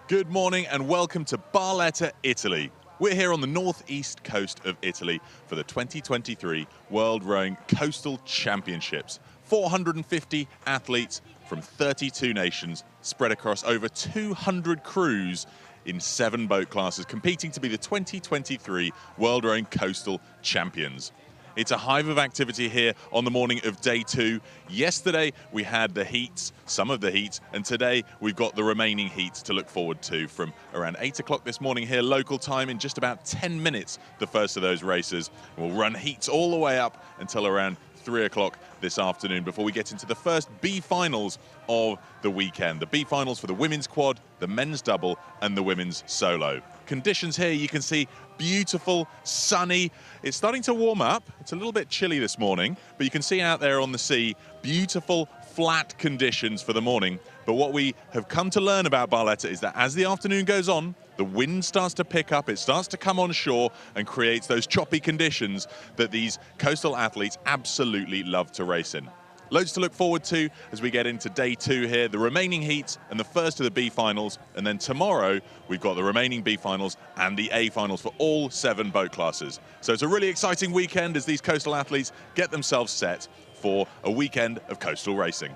Good morning and welcome to Barletta, Italy. We're here on the northeast coast of Italy for the 2023 World Rowing Coastal Championships. 450 athletes from 32 nations spread across over 200 crews in 7 boat classes competing to be the 2023 World Rowing Coastal Champions. It's a hive of activity here on the morning of day 2. Yesterday we had the heats, some of the heats, and today we've got the remaining heats to look forward to from around 8 o'clock this morning here local time. In just about 10 minutes, the first of those races. We'll run heats all the way up until around 3 o'clock this afternoon before we get into the first B finals of the weekend. The B finals for the women's quad, the men's double, and the women's solo. Conditions here, you can see beautiful, sunny. It's starting to warm up. It's a little bit chilly this morning, but you can see out there on the sea, beautiful, flat conditions for the morning. But what we have come to learn about Barletta is that as the afternoon goes on, the wind starts to pick up, it starts to come on shore and creates those choppy conditions that these coastal athletes absolutely love to race in. Loads to look forward to as we get into day 2 here, the remaining heats and the first of the B finals. And then tomorrow, we've got the remaining B finals and the A finals for all 7 boat classes. So it's a really exciting weekend as these coastal athletes get themselves set for a weekend of coastal racing.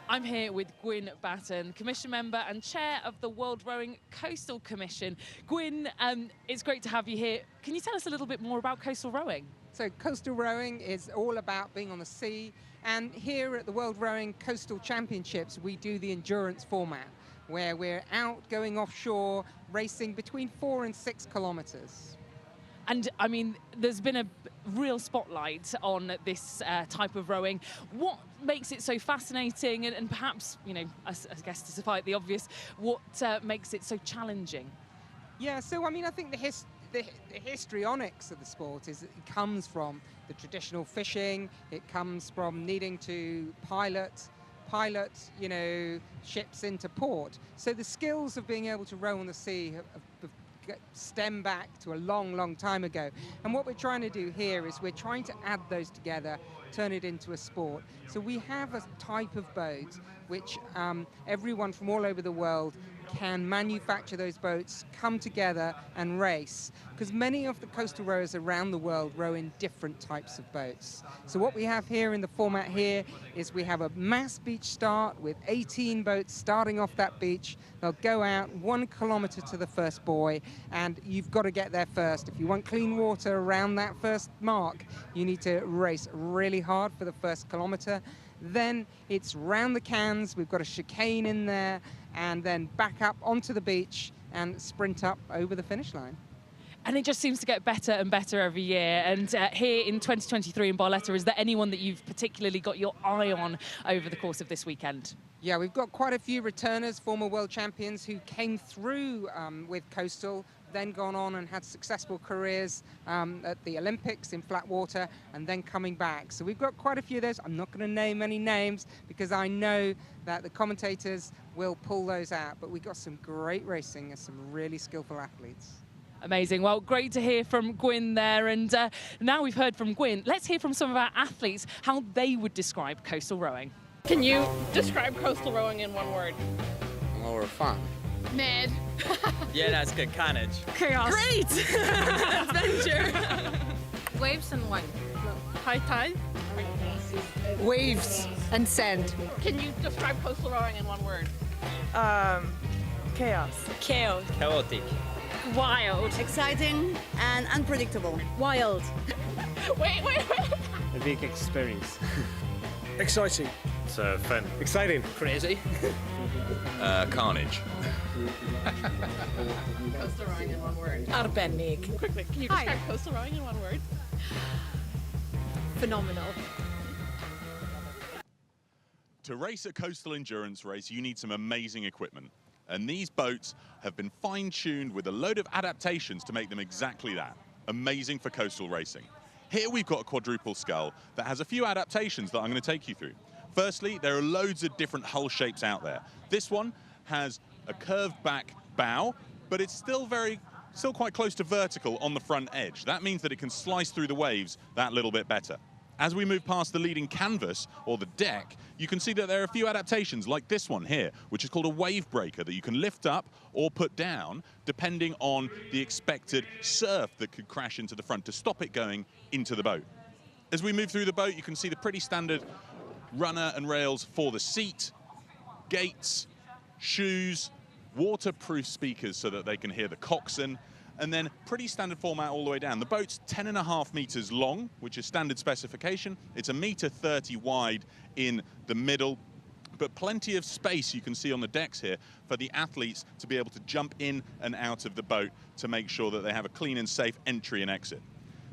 I'm here with Gwyn Batten, Commission Member and Chair of the World Rowing Coastal Commission. Gwyn, it's great to have you here. Can you tell us a little bit more about coastal rowing? So coastal rowing is all about being on the sea, and here at the World Rowing Coastal Championships we do the endurance format where we're out going offshore racing between 4 and 6 kilometers. And I mean, there's been a real spotlight on this type of rowing. What makes it so fascinating and perhaps, you know, I guess to fight the obvious, what makes it so challenging? Yeah, so I mean, I think the histrionics of the sport is it comes from the traditional fishing. It comes from needing to pilot, you know, ships into port. So the skills of being able to row on the sea have stem back to a long time ago. And what we're trying to do here is we're trying to add those together, turn it into a sport. So we have a type of boat which everyone from all over the world can manufacture those boats, come together and race, because many of the coastal rowers around the world row in different types of boats. So what we have here in the format here is we have a mass beach start with 18 boats starting off that beach. They'll go out 1 kilometer to the first buoy, and you've got to get there first. If you want clean water around that first mark, you need to race really hard for the first kilometer. Then it's round the cans, we've got a chicane in there, and then back up onto the beach and sprint up over the finish line. And it just seems to get better and better every year. And here in 2023 in Barletta, is there anyone that you've particularly got your eye on over the course of this weekend? Yeah, we've got quite a few returners, former world champions who came through with coastal, then gone on and had successful careers at the Olympics in flat water, and then coming back. So we've got quite a few of those. I'm not going to name any names because I know that the commentators will pull those out, but we've got some great racing and some really skillful athletes. Amazing. Well, great to hear from Gwyn there. And now we've heard from Gwyn, let's hear from some of our athletes how they would describe coastal rowing. Can you describe coastal rowing in one word? Well, we're fun. Mid. Yeah, that's good. Carnage. Chaos. Great! Adventure. Waves and one. High tide. Waves and sand. Can you describe coastal rowing in one word? Chaos. Chaos. Chaotic. Wild. Exciting and unpredictable. Wild. Wait. A big experience. Exciting. It's fun. Exciting. Crazy. Carnage. Coastal rowing in one word. Arbenig. Quickly, can you describe coastal rowing in one word? Phenomenal. To race a coastal endurance race, you need some amazing equipment. And these boats have been fine-tuned with a load of adaptations to make them exactly that. Amazing for coastal racing. Here we've got a quadruple scull that has a few adaptations that I'm going to take you through. Firstly, there are loads of different hull shapes out there. This one has a curved back bow, but it's still quite close to vertical on the front edge. That means that it can slice through the waves that little bit better. As we move past the leading canvas, or the deck, you can see that there are a few adaptations, like this one here, which is called a wave breaker, that you can lift up or put down, depending on the expected surf that could crash into the front to stop it going into the boat. As we move through the boat, you can see the pretty standard runner and rails for the seat, gates, shoes, waterproof speakers so that they can hear the coxswain, and then pretty standard format all the way down. The boat's 10.5 meters long, which is standard specification. It's 1.30 meter wide in the middle, but plenty of space you can see on the decks here for the athletes to be able to jump in and out of the boat to make sure that they have a clean and safe entry and exit.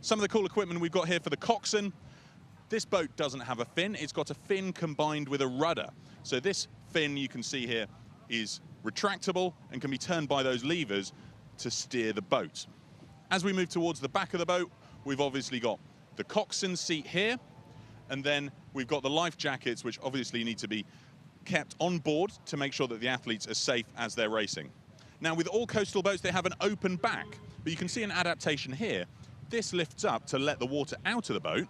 Some of the cool equipment we've got here for the coxswain. This boat doesn't have a fin. It's got a fin combined with a rudder. So this fin you can see here is retractable and can be turned by those levers to steer the boat. As we move towards the back of the boat, we've obviously got the coxswain seat here, and then we've got the life jackets, which obviously need to be kept on board to make sure that the athletes are safe as they're racing. Now, with all coastal boats, they have an open back, but you can see an adaptation here. This lifts up to let the water out of the boat,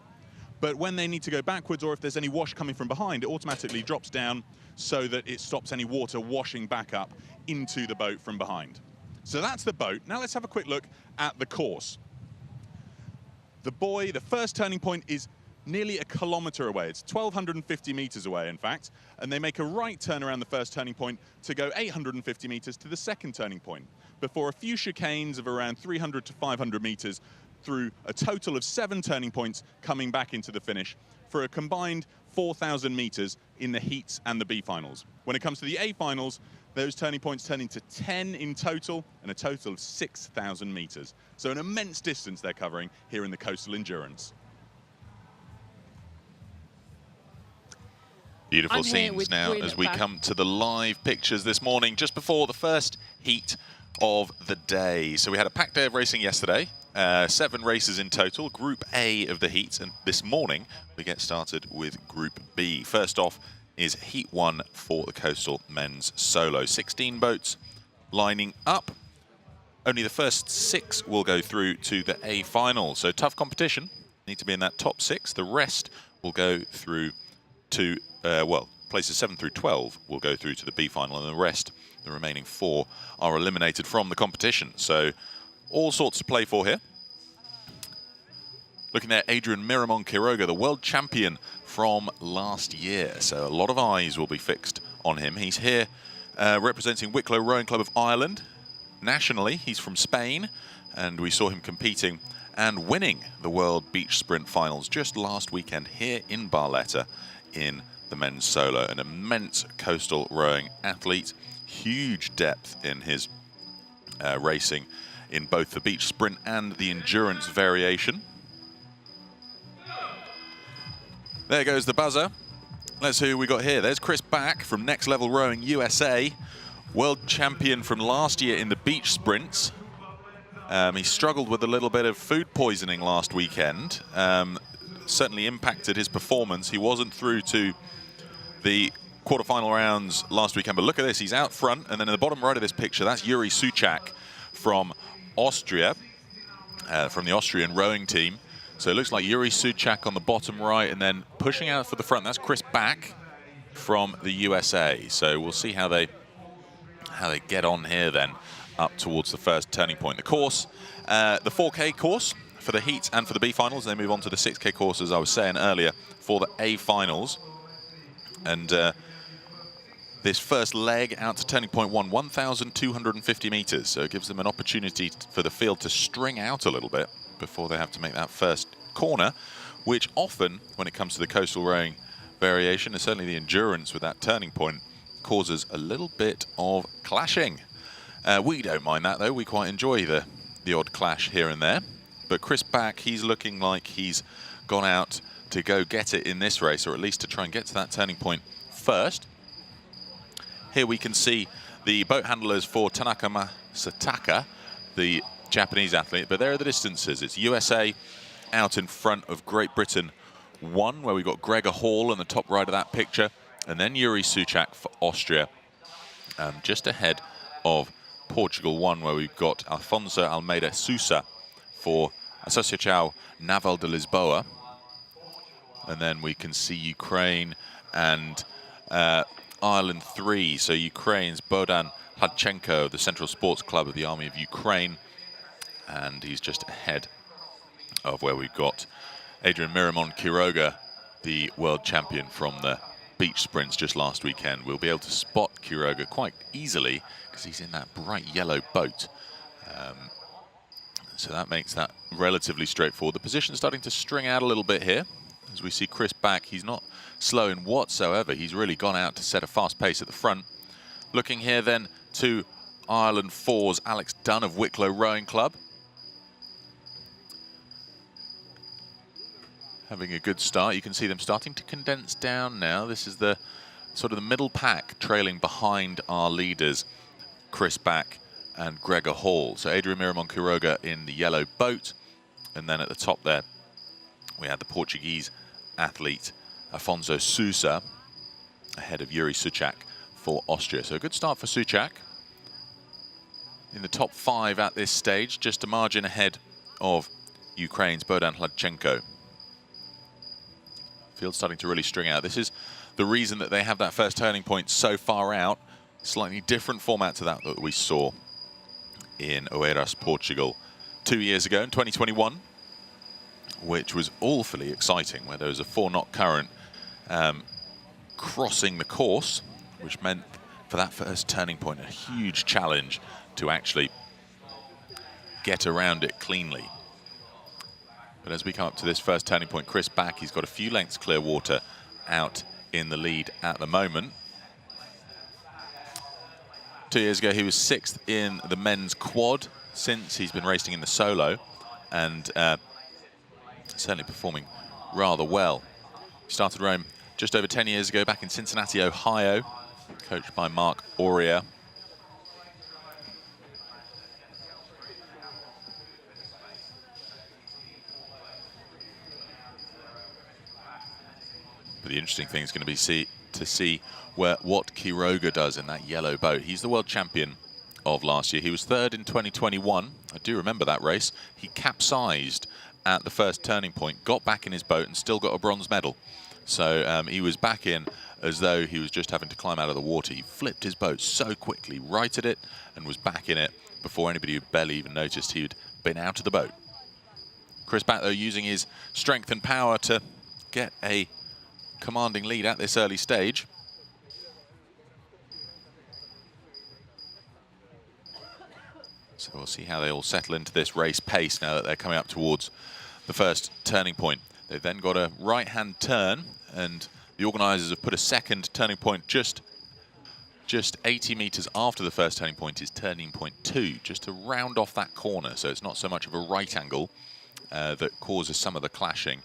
but when they need to go backwards or if there's any wash coming from behind, it automatically drops down so that it stops any water washing back up into the boat from behind. So that's the boat. Now let's have a quick look at the course. The first turning point is nearly 1 kilometer away. It's 1,250 meters away, in fact, and they make a right turn around the first turning point to go 850 meters to the second turning point, before a few chicanes of around 300 to 500 meters through a total of 7 turning points coming back into the finish for a combined 4,000 meters in the heats and the B finals. When it comes to the A finals, those turning points turn into 10 in total and a total of 6,000 meters. So an immense distance they're covering here in the Coastal Endurance. Beautiful scenes now as we come to the live pictures this morning, just before the first heat of the day. So we had a packed day of racing yesterday, 7 races in total, Group A of the heats, and this morning we get started with Group B. First off is Heat 1 for the Coastal Men's Solo. 16 boats lining up. Only the first 6 will go through to the A final, so tough competition. Need to be in that top 6. The rest will go through to, places 7 through 12 will go through to the B final, and the rest, the remaining 4, are eliminated from the competition. So all sorts to play for here. Looking at Adrian Miramon Quiroga, the world champion from last year. So a lot of eyes will be fixed on him. He's here representing Wicklow Rowing Club of Ireland. Nationally, he's from Spain, and we saw him competing and winning the World Beach Sprint Finals just last weekend here in Barletta in the men's solo. An immense coastal rowing athlete, huge depth in his racing in both the beach sprint and the endurance variation. There goes the buzzer. Let's see who we got here. There's Chris Back from Next Level Rowing USA, world champion from last year in the beach sprints. He struggled with a little bit of food poisoning last weekend. Certainly impacted his performance. He wasn't through to the quarterfinal rounds last weekend, but look at this. He's out front, and then in the bottom right of this picture, that's Yuri Suchak from Austria, from the Austrian rowing team. So it looks like Yuri Suchak on the bottom right, and then pushing out for the front, that's Chris Back from the USA. So we'll see how they get on here then, up towards the first turning point. The course, the 4K course for the heats and for the B finals. They move on to the 6K course, as I was saying earlier, for the A finals. And this first leg out to turning point 1, 1,250 meters. So it gives them an opportunity for the field to string out a little bit before they have to make that first corner, which often, when it comes to the coastal rowing variation, and certainly the endurance with that turning point, causes a little bit of clashing. We don't mind that, though. We quite enjoy the odd clash here and there. But Chris Back, he's looking like he's gone out to go get it in this race, or at least to try and get to that turning point first. Here we can see the boat handlers for Tanaka Masataka, the Japanese athlete, but there are the distances. It's USA out in front of Great Britain 1, where we've got Gregor Hall in the top right of that picture, and then Yuri Suchak for Austria, just ahead of Portugal 1, where we've got Alfonso Almeida Sousa for Associação Naval de Lisboa. And then we can see Ukraine and Ireland 3. So Ukraine's Bohdan Hladchenko, the Central Sports Club of the Army of Ukraine. And he's just ahead of where we've got Adrian Miramon Quiroga, the world champion from the beach sprints just last weekend. We'll be able to spot Quiroga quite easily because he's in that bright yellow boat. So that makes that relatively straightforward. The position's starting to string out a little bit here. As we see Chris back, he's not slowing whatsoever. He's really gone out to set a fast pace at the front. Looking here then to Ireland 4's Alex Dunn of Wicklow Rowing Club. Having a good start. You can see them starting to condense down now. This is the sort of the middle pack trailing behind our leaders, Chris Back and Gregor Hall. So Adrian Miramon Quiroga in the yellow boat. And then at the top there, we had the Portuguese athlete Afonso Sousa ahead of Yuri Suchak for Austria. So a good start for Suchak. In the top 5 at this stage, just a margin ahead of Ukraine's Bohdan Hladchenko. Field starting to really string out. This is the reason that they have that first turning point so far out. Slightly different format to that we saw in Oeiras, Portugal 2 years ago in 2021, which was awfully exciting, where there was a 4-knot current crossing the course, which meant for that first turning point a huge challenge to actually get around it cleanly. But as we come up to this first turning point, Chris Back, he's got a few lengths clear water out in the lead at the moment. 2 years ago, he was 6th in the men's quad. Since he's been racing in the solo and certainly performing rather well. He started rowing just over 10 years ago back in Cincinnati, Ohio, coached by Mark Aurea. But the interesting thing is going to be to see what Quiroga does in that yellow boat. He's the world champion of last year. He was 3rd in 2021. I do remember that race. He capsized at the first turning point, got back in his boat and still got a bronze medal. So he was back in as though he was just having to climb out of the water. He flipped his boat so quickly, righted it, and was back in it before anybody barely even noticed he'd been out of the boat. Chris Back, though, using his strength and power to get a commanding lead at this early stage. So we'll see how they all settle into this race pace now that they're coming up towards the first turning point. They've then got a right-hand turn, and the organisers have put a second turning point just 80 metres after the first turning point is turning point 2, just to round off that corner. So it's not so much of a right angle that causes some of the clashing.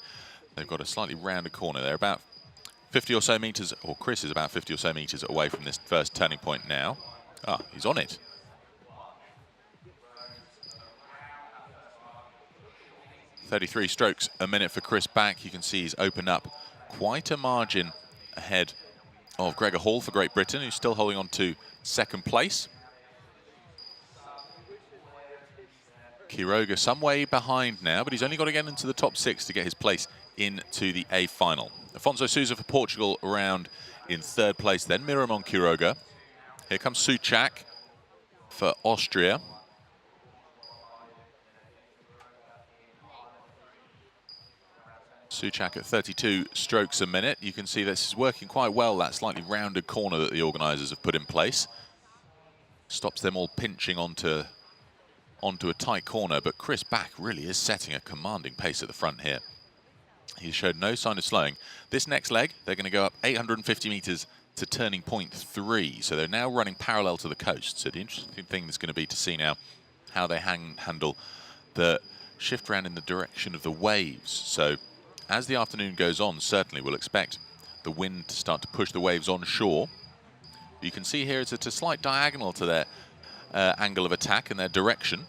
They've got a slightly rounded corner. They're about 50 or so metres, or Chris is about 50 or so metres away from this first turning point now. Ah, he's on it. 33 strokes a minute for Chris Back. You can see he's opened up quite a margin ahead of Gregor Hall for Great Britain, who's still holding on to 2nd place. Quiroga some way behind now, but he's only got to get into the top 6 to get his place into the A final. Afonso Sousa for Portugal around in 3rd place, then Miramon Quiroga. Here comes Suchak for Austria. Suchak at 32 strokes a minute. You can see this is working quite well, that slightly rounded corner that the organisers have put in place. Stops them all pinching onto a tight corner, but Chris Back really is setting a commanding pace at the front here. He showed no sign of slowing. This next leg, they're going to go up 850 metres to turning point 3, so they're now running parallel to the coast. So the interesting thing is going to be to see now how they handle the shift around in the direction of the waves. So as the afternoon goes on, certainly we'll expect the wind to start to push the waves on shore. You can see here it's at a slight diagonal to their angle of attack and their direction,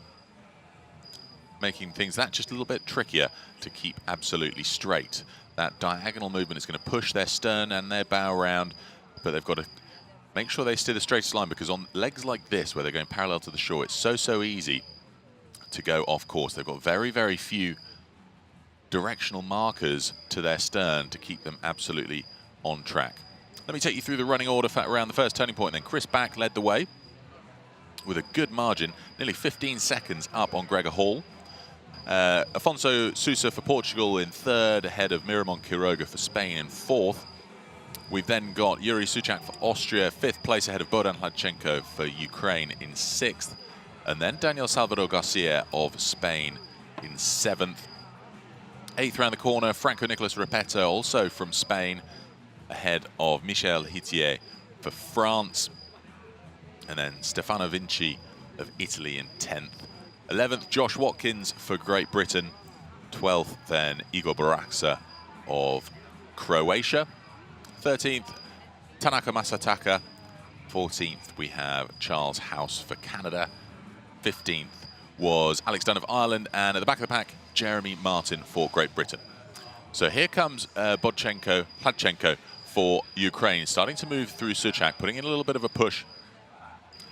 making things that just a little bit trickier to keep absolutely straight. That diagonal movement is going to push their stern and their bow around, but they've got to make sure they steer the straightest line, because on legs like this, where they're going parallel to the shore, it's so easy to go off course. They've got very, very few directional markers to their stern to keep them absolutely on track. Let me take you through the running order for around the first turning point. Then Chris Back led the way with a good margin, nearly 15 seconds up on Gregor Hall. Afonso Sousa for Portugal in third, ahead of Miramon Quiroga for Spain in fourth. We've then got Yuri Suchak for Austria, fifth place ahead of Bohdan Hladchenko for Ukraine in sixth. And then Daniel Salvador Garcia of Spain in seventh. Eighth round the corner, Franco Nicolas Repetto, also from Spain, ahead of Michel Hitier for France. And then Stefano Vinci of Italy in 10th. 11th, Josh Watkins for Great Britain. 12th, then Igor Baraksa of Croatia. 13th, Tanaka Masataka. 14th, we have Charles House for Canada. 15th was Alex Dunn of Ireland. And at the back of the pack, Jeremy Martin for Great Britain. So here comes Hladchenko for Ukraine, starting to move through Suchak, putting in a little bit of a push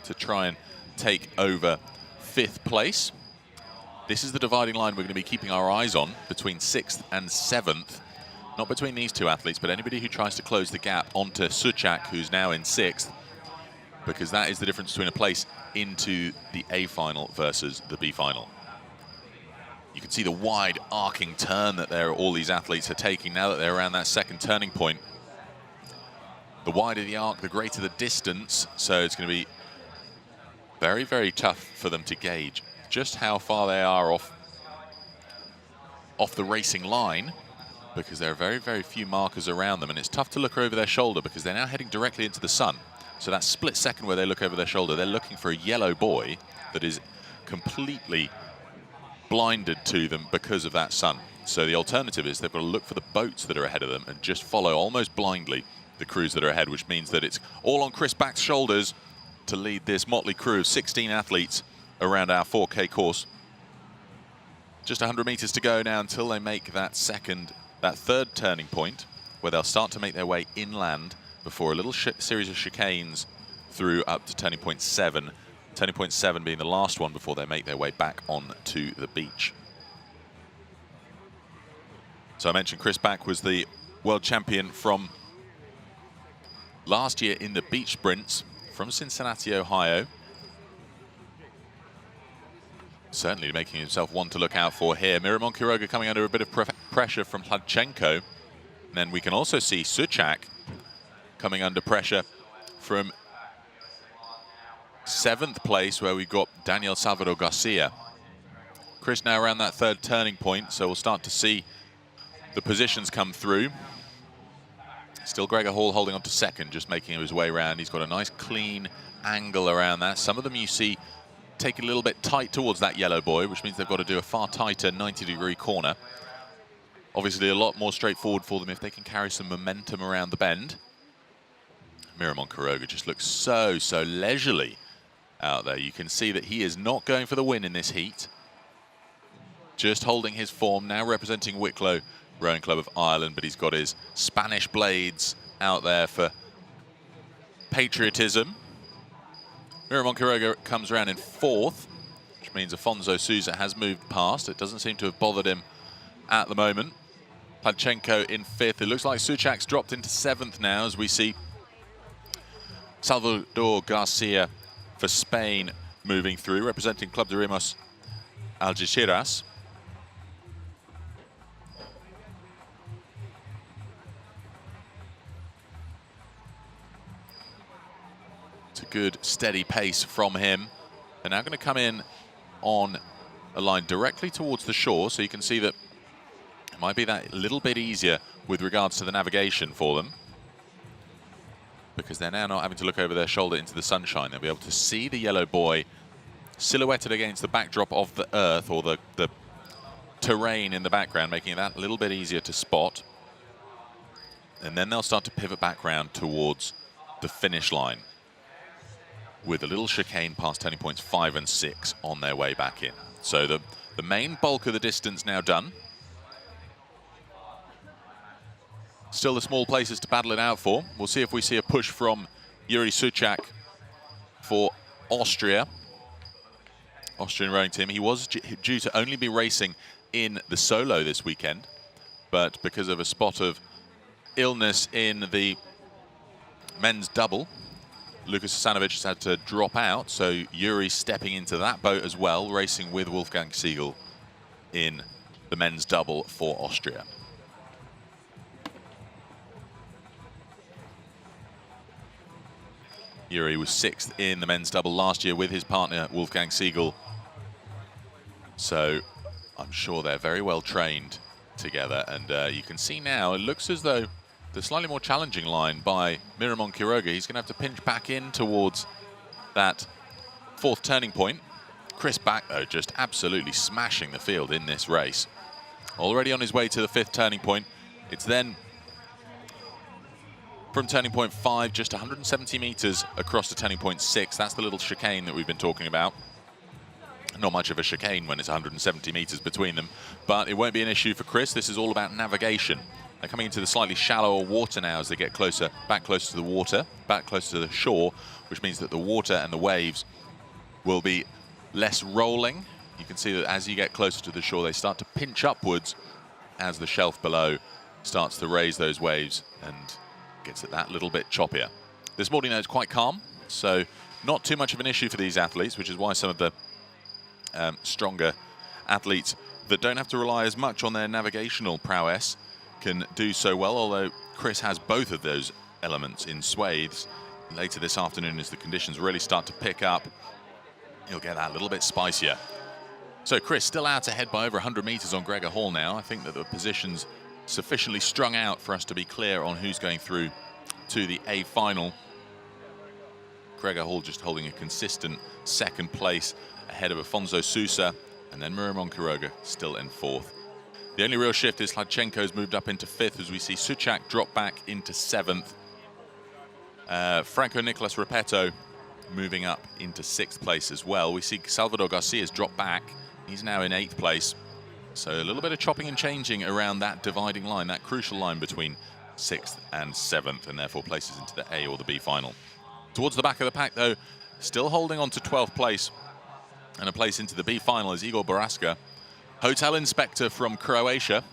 to try and take over fifth place. This is the dividing line we're going to be keeping our eyes on between 6th and 7th. Not between these two athletes, but anybody who tries to close the gap onto Suchak, who's now in 6th, because that is the difference between a place into the A final versus the B final. You can see the wide arcing turn that all these athletes are taking now that they're around that second turning point. The wider the arc, the greater the distance, so it's going to be very, very tough for them to gauge just how far they are off the racing line, because there are very, very few markers around them, and it's tough to look over their shoulder because they're now heading directly into the sun. So that split second where they look over their shoulder, they're looking for a yellow buoy that is completely blinded to them because of that sun. So the alternative is they've got to look for the boats that are ahead of them and just follow almost blindly the crews that are ahead, which means that it's all on Chris Back's shoulders to lead this motley crew of 16 athletes around our 4K course. Just 100 meters to go now until they make that third turning point, where they'll start to make their way inland before a little series of chicanes through up to turning point 7. Turning point 7 being the last one before they make their way back onto the beach. So I mentioned Chris Back was the world champion from last year in the beach sprints from Cincinnati, Ohio. Certainly making himself one to look out for here. Miramon Quiroga coming under a bit of pressure from Hladchenko. And then we can also see Suchak coming under pressure from 7th place, where we've got Daniel Salvador Garcia. Chris now around that third turning point, so we'll start to see the positions come through. Still Gregor Hall holding on to second, just making his way around. He's got a nice clean angle around that. Some of them you see take a little bit tight towards that yellow buoy, which means they've got to do a far tighter 90-degree corner. Obviously a lot more straightforward for them if they can carry some momentum around the bend. Miramon Quiroga just looks so leisurely out there. You can see that he is not going for the win in this heat. Just holding his form, now representing Wicklow Rowing Club of Ireland, but he's got his Spanish blades out there for patriotism. Miramon Quiroga comes around in 4th, which means Afonso Sousa has moved past. It doesn't seem to have bothered him at the moment. Hladchenko in 5th. It looks like Suchak's dropped into 7th now, as we see Salvador Garcia for Spain moving through, representing Club de Remos Algeciras. It's a good steady pace from him. They're now going to come in on a line directly towards the shore, so you can see that it might be that little bit easier with regards to the navigation for them, because they're now not having to look over their shoulder into the sunshine. They'll be able to see the yellow buoy silhouetted against the backdrop of the earth, or the terrain in the background, making it that little bit easier to spot. And then they'll start to pivot back round towards the finish line, with a little chicane past turning points 5 and 6 on their way back in. So the main bulk of the distance now done. Still the small places to battle it out for. We'll see if we see a push from Yuri Suchak for Austria. Austrian rowing team. He was due to only be racing in the solo this weekend, but because of a spot of illness in the men's double, Lukas Hasanovic has had to drop out, so Yuri's stepping into that boat as well, racing with Wolfgang Siegel in the men's double for Austria. Yuri was 6th in the men's double last year with his partner Wolfgang Siegel, so I'm sure they're very well trained together. And you can see now it looks as though the slightly more challenging line by Miramon Quiroga, he's going to have to pinch back in towards that 4th turning point. Chris Back, though, just absolutely smashing the field in this race. Already on his way to the 5th turning point. It's then from turning point 5, just 170 meters across to turning point 6. That's the little chicane that we've been talking about. Not much of a chicane when it's 170 meters between them, but it won't be an issue for Chris. This is all about navigation. They're coming into the slightly shallower water now as they get closer, back closer to the water, back closer to the shore, which means that the water and the waves will be less rolling. You can see that as you get closer to the shore, they start to pinch upwards as the shelf below starts to raise those waves and gets it that little bit choppier. This morning, though, it's quite calm, so not too much of an issue for these athletes, which is why some of the stronger athletes that don't have to rely as much on their navigational prowess can do so well, although Chris has both of those elements in swathes. Later this afternoon, as the conditions really start to pick up, he'll get that a little bit spicier. So Chris still out ahead by over 100 meters on Gregor Hall now. I think that the position's sufficiently strung out for us to be clear on who's going through to the A final. Gregor Hall just holding a consistent 2nd place ahead of Afonso Sousa, and then Miramon Quiroga still in 4th. The only real shift is Hladchenko's moved up into 5th as we see Suchak drop back into 7th. Franco Nicolas Repetto moving up into 6th place as well. We see Salvador Garcia's drop back. He's now in 8th place. So a little bit of chopping and changing around that dividing line, that crucial line between 6th and 7th, and therefore places into the A or the B final. Towards the back of the pack, though, still holding on to 12th place and a place into the B final is Igor Baraska, hotel inspector from Croatia.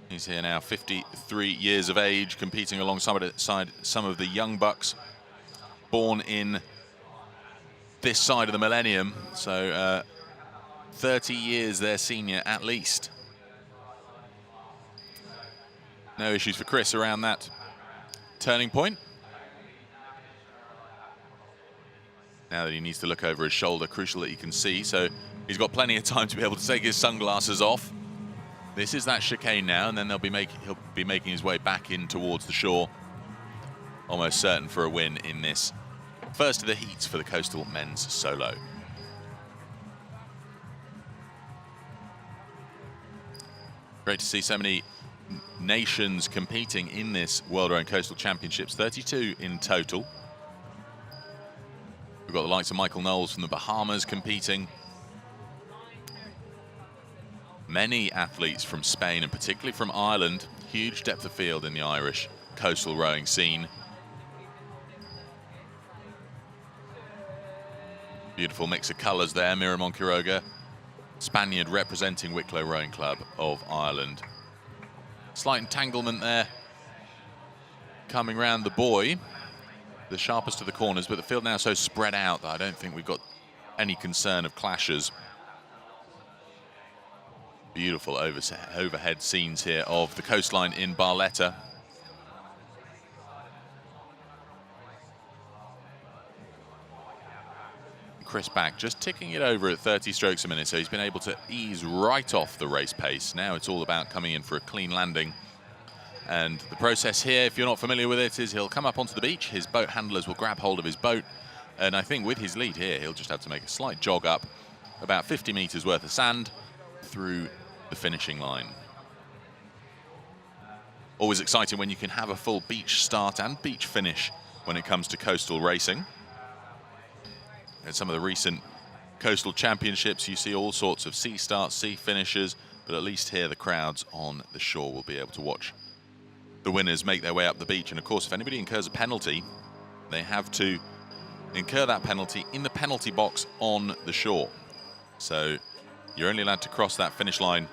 He's here now, 53 years of age, competing alongside some of the young bucks born in this side of the millennium. So 30 years their senior at least. No issues for Chris around that turning point. Now that he needs to look over his shoulder, crucial that he can see, so he's got plenty of time to be able to take his sunglasses off. This is that chicane now, and then he'll be making his way back in towards the shore. Almost certain for a win in this first of the heats for the Coastal men's solo. Great to see so many nations competing in this World Rowing Coastal Championships, 32 in total. We've got the likes of Michael Knowles from the Bahamas competing. Many athletes from Spain and particularly from Ireland. Huge depth of field in the Irish coastal rowing scene. Beautiful mix of colours there. Miramon Quiroga, Spaniard representing Wicklow Rowing Club of Ireland. Slight entanglement there coming round the buoy. The sharpest of the corners, but the field now so spread out that I don't think we've got any concern of clashes. Beautiful overhead scenes here of the coastline in Barletta. Chris Back just ticking it over at 30 strokes a minute, so he's been able to ease right off the race pace. Now it's all about coming in for a clean landing. And the process here, if you're not familiar with it, is he'll come up onto the beach, his boat handlers will grab hold of his boat, and I think with his lead here, he'll just have to make a slight jog up about 50 meters worth of sand through the finishing line. Always exciting when you can have a full beach start and beach finish when it comes to coastal racing. In some of the recent coastal championships, you see all sorts of sea starts, sea finishes, but at least here the crowds on the shore will be able to watch the winners make their way up the beach. And of course, if anybody incurs a penalty, they have to incur that penalty in the penalty box on the shore. So you're only allowed to cross that finish line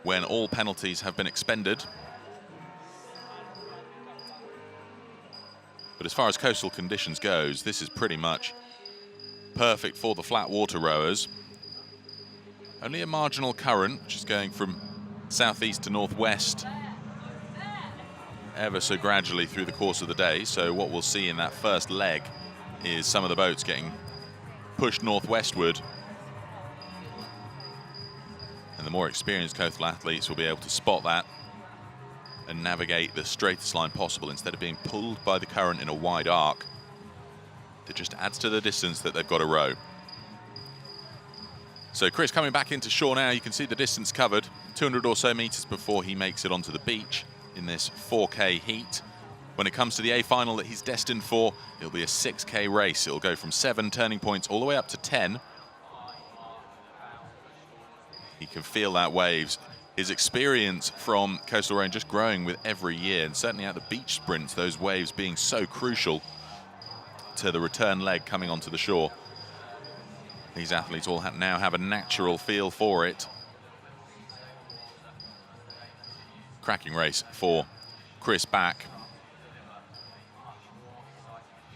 when all penalties have been expended. But as far as coastal conditions goes, this is pretty much perfect for the flat water rowers. Only a marginal current, which is going from southeast to northwest ever so gradually through the course of the day. So what we'll see in that first leg is some of the boats getting pushed northwestward. And the more experienced coastal athletes will be able to spot that and navigate the straightest line possible instead of being pulled by the current in a wide arc. It just adds to the distance that they've got to row. So Chris coming back into shore now, you can see the distance covered, 200 or so meters before he makes it onto the beach in this 4K heat. When it comes to the A final that he's destined for, it'll be a 6K race. It'll go from 7 turning points all the way up to 10. He can feel that waves. His experience from coastal rowing just growing with every year, and certainly at the beach sprints, those waves being so crucial to the return leg coming onto the shore. These athletes all now have a natural feel for it. Cracking race for Chris back.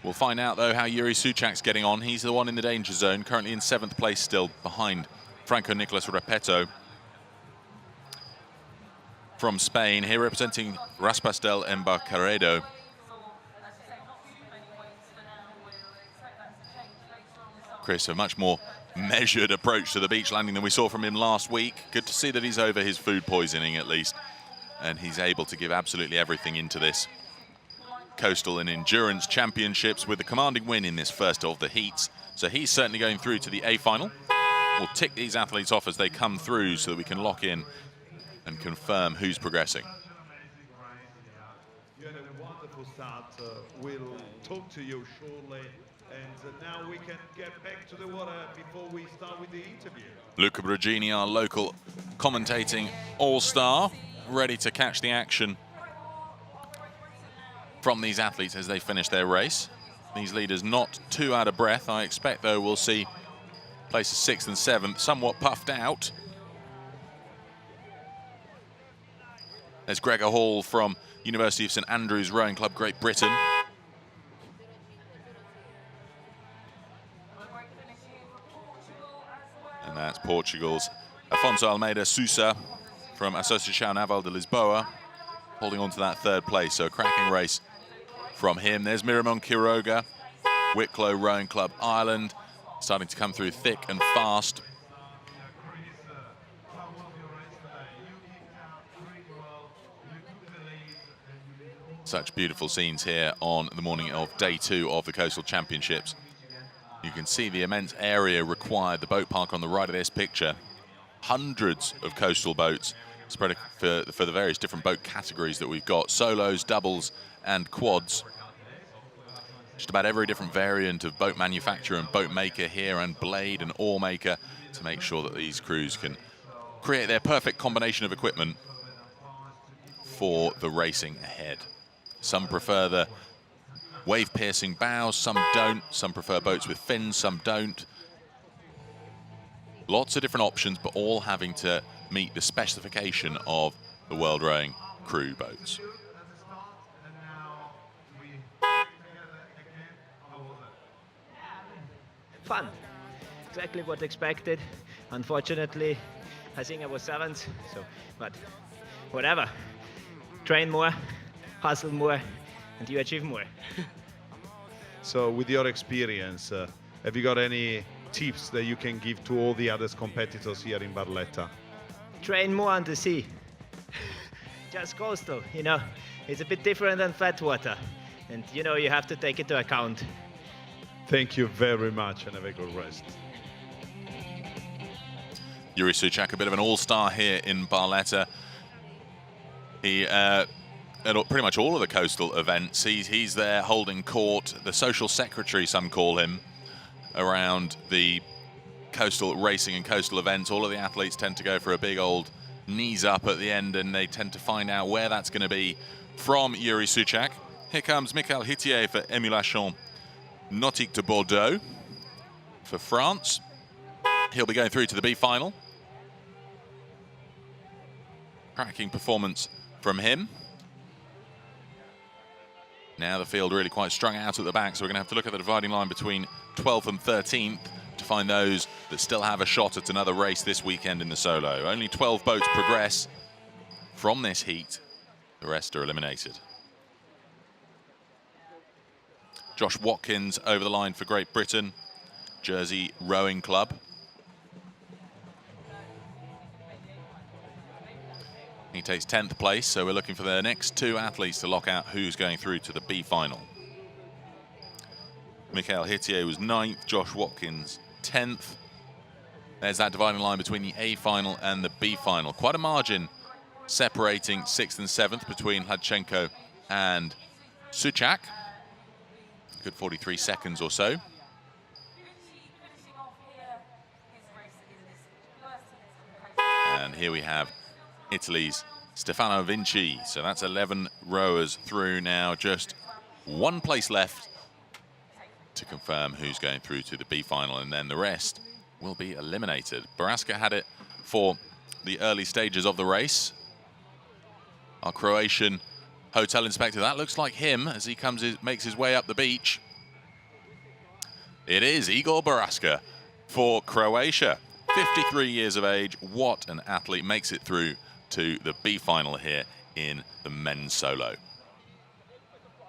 We'll find out though how Yuri Souček's getting on. He's the one in the danger zone, currently in 7th place still behind Franco Nicolas Repetto from Spain, here representing Raspas del Embarcadero. Chris, a much more measured approach to the beach landing than we saw from him last week. Good to see that he's over his food poisoning at least, and he's able to give absolutely everything into this Coastal and Endurance Championships with a commanding win in this first of the heats. So he's certainly going through to the A final. We'll tick these athletes off as they come through so that we can lock in and confirm who's progressing. You had a wonderful start. We'll talk to you shortly. And now we can get back to the water before we start with the interview. Luca Brugini, our local commentating all-star, ready to catch the action from these athletes as they finish their race. These leaders not too out of breath. I expect, though, we'll see places 6th and 7th, somewhat puffed out. There's Gregor Hall from University of St Andrews Rowing Club, Great Britain. And that's Portugal's Afonso Almeida Sousa from Associação Naval de Lisboa, holding on to that 3rd place. So a cracking race from him. There's Miramon Quiroga, Wicklow Rowing Club, Ireland, starting to come through thick and fast. Such beautiful scenes here on the morning of day 2 of the Coastal Championships. You can see the immense area required, the boat park on the right of this picture. Hundreds of coastal boats spread for the various different boat categories that we've got. Solos, doubles, and quads. Just about every different variant of boat manufacturer and boat maker here, and blade and oar maker, to make sure that these crews can create their perfect combination of equipment for the racing ahead. Some prefer the wave-piercing bows, some don't. Some prefer boats with fins, some don't. Lots of different options, but all having to meet the specification of the World Rowing crew boats. Fun. Exactly what expected. Unfortunately, I think I was 7th, but whatever. Train more, hustle more, and you achieve more. So with your experience, have you got any tips that you can give to all the other competitors here in Barletta? Train more on the sea. Just coastal, you know. It's a bit different than flat water. And, you know, you have to take it into account. Thank you very much and have a good rest. Yuri Souček, a bit of an all-star here in Barletta. He, at pretty much all of the coastal events, he's there holding court, the social secretary, some call him, around the coastal racing and coastal events. All of the athletes tend to go for a big old knees up at the end, and they tend to find out where that's going to be from Yuri Souček. Here comes Michael Hittier for Emulation Nautique de Bordeaux for France. He'll be going through to the B final. Cracking performance from him. Now the field really quite strung out at the back, so we're going to have to look at the dividing line between 12th and 13th to find those that still have a shot at another race this weekend in the solo. Only 12 boats progress from this heat. The rest are eliminated. Josh Watkins over the line for Great Britain, Jersey Rowing Club. He takes 10th place, so we're looking for the next two athletes to lock out who's going through to the B final. Michael Hittier was 9th, Josh Watkins 10th. There's that dividing line between the A final and the B final. Quite a margin separating 6th and 7th between Hladchenko and Suchak. Good 43 seconds or so. And here we have Italy's Stefano Vinci. So that's 11 rowers through now. Just one place left to confirm who's going through to the B final, and then the rest will be eliminated. Barletta had it for the early stages of the race. Our Croatian hotel inspector, that looks like him as he makes his way up the beach. It is Igor Barletta for Croatia. 53 years of age. What an athlete. Makes it through to the B final here in the men's solo.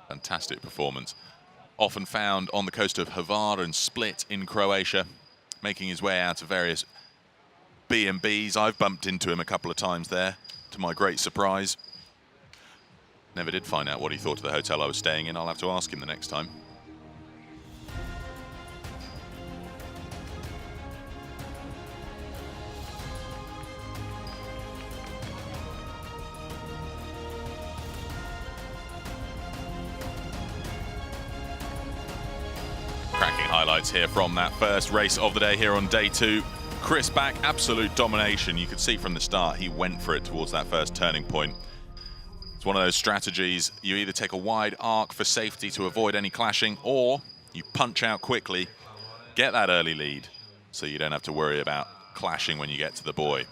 Fantastic performance. Often found on the coast of Hvar and Split in Croatia, making his way out to various B&Bs. I've bumped into him a couple of times there, to my great surprise. Never did find out what he thought of the hotel I was staying in. I'll have to ask him the next time. Cracking highlights here from that first race of the day here on day 2. Chris back, absolute domination. You could see from the start he went for it towards that first turning point. It's one of those strategies. You either take a wide arc for safety to avoid any clashing, or you punch out quickly, get that early lead, so you don't have to worry about clashing when you get to the buoy.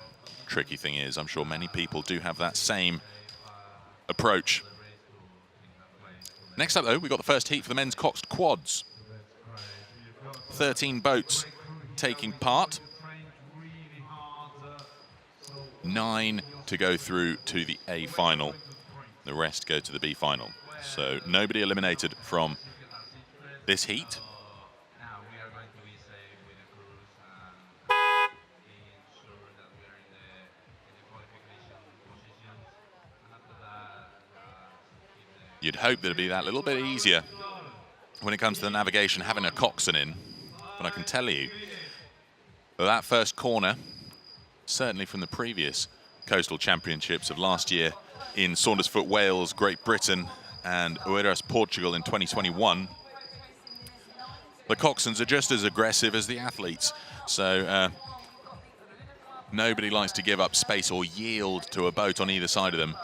Tricky thing is, I'm sure many people do have that same approach. Next up though, we've got the first heat for the men's coxed quads. 13 boats taking part. 9 to go through to the A final. The rest go to the B final. So nobody eliminated from this heat. You'd hope that it'd be that little bit easier when it comes to the navigation, having a coxswain in. But I can tell you that first corner, certainly from the previous coastal championships of last year in Saundersfoot, Wales, Great Britain, and Oeiras, Portugal in 2021, the coxswains are just as aggressive as the athletes. So nobody likes to give up space or yield to a boat on either side of them.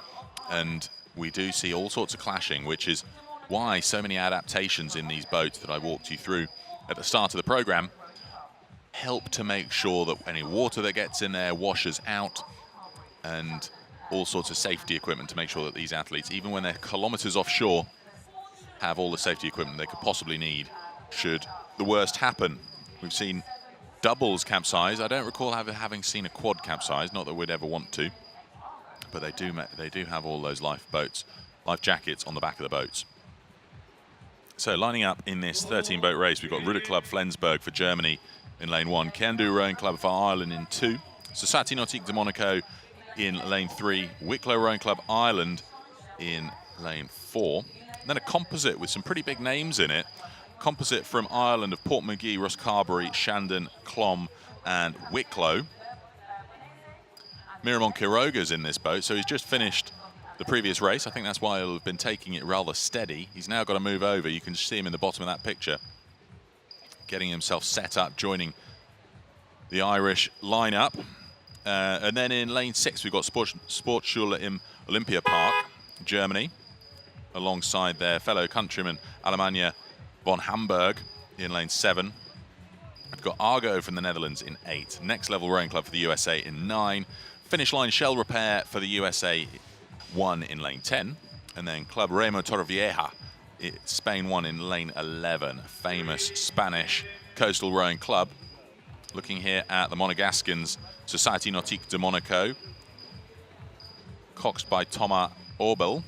And we do see all sorts of clashing, which is why so many adaptations in these boats that I walked you through at the start of the program help to make sure that any water that gets in there washes out, and all sorts of safety equipment to make sure that these athletes, even when they're kilometers offshore, have all the safety equipment they could possibly need should the worst happen. We've seen doubles capsize. I don't recall having seen a quad capsize, not that we'd ever want to, but they do have all those life jackets on the back of the boats. So lining up in this 13-boat race, we've got Ruder Club Flensburg for Germany in lane 1, Can-Do Rowing Club for Ireland in 2, Société Nautique de Monaco in lane 3, Wicklow Rowing Club Ireland in lane 4. And then a composite with some pretty big names in it. Composite from Ireland of Portmagee, Rosscarbery, Shandon, Clom and Wicklow. Miramon Quiroga's in this boat, so he's just finished the previous race. I think that's why he'll have been taking it rather steady. He's now got to move over. You can see him in the bottom of that picture, getting himself set up, joining the Irish lineup. And then in lane 6, we've got Sportschule im Olympia Park, Germany, alongside their fellow countryman Alemannia von Hamburg. in lane 7. We've got Argo from the Netherlands in 8. Next Level Rowing Club for the USA in 9. Finish Line Shell Repair for the USA 1 in lane 10. And then Club Remo Torrevieja, Spain 1 in lane 11. Famous Spanish coastal rowing club. Looking here at the Monegascans, Société Nautique de Monaco, coxed by Thomas Orbel.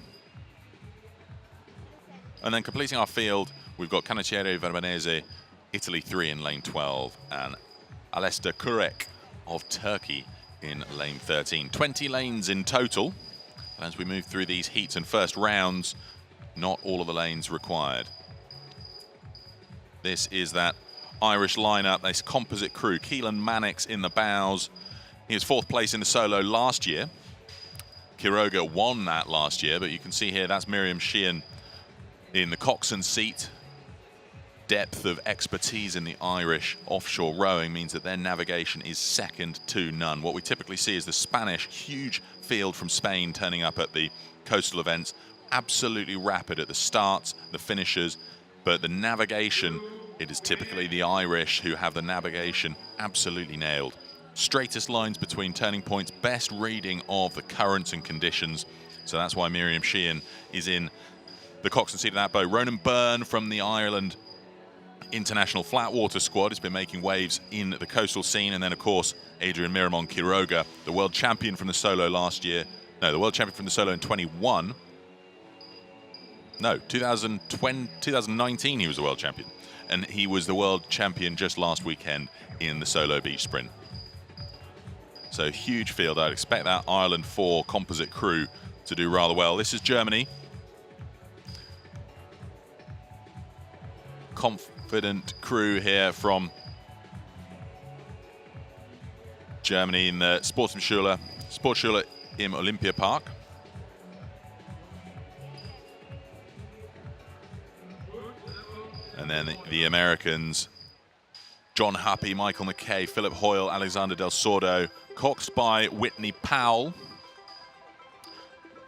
And then completing our field, we've got Canottiere Verbanese, Italy 3 in lane 12, and Alesta Kurek of Turkey in lane 13. 20 lanes in total. And as we move through these heats and first rounds, not all of the lanes required. This is that Irish lineup, this composite crew. Keelan Mannix in the bows. He was 4th place in the solo last year. Quiroga won that last year, but you can see here that's Miriam Sheehan in the coxswain seat. Depth of expertise in the Irish offshore rowing means that their navigation is second to none. What we typically see is the Spanish huge field from Spain turning up at the coastal events. Absolutely rapid at the starts, the finishes, but the navigation, it is typically the Irish who have the navigation absolutely nailed. Straightest lines between turning points, best reading of the currents and conditions. So that's why Miriam Sheehan is in the coxswain seat of that boat. Ronan Byrne from the Ireland International Flatwater squad has been making waves in the coastal scene. And then, of course, Adrian Miramon Quiroga, the world champion from the solo last year. No, the world champion from the solo in 21. No, 2019 he was the world champion. And he was the world champion just last weekend in the solo beach sprint. So huge field. I'd expect that Ireland 4 composite crew to do rather well. This is Germany. Confident crew here from Germany in the Sportschule im Olympiapark. And then the Americans, John Huppy, Michael McKay, Philip Hoyle, Alexander Del Sordo, coxed by Whitney Powell,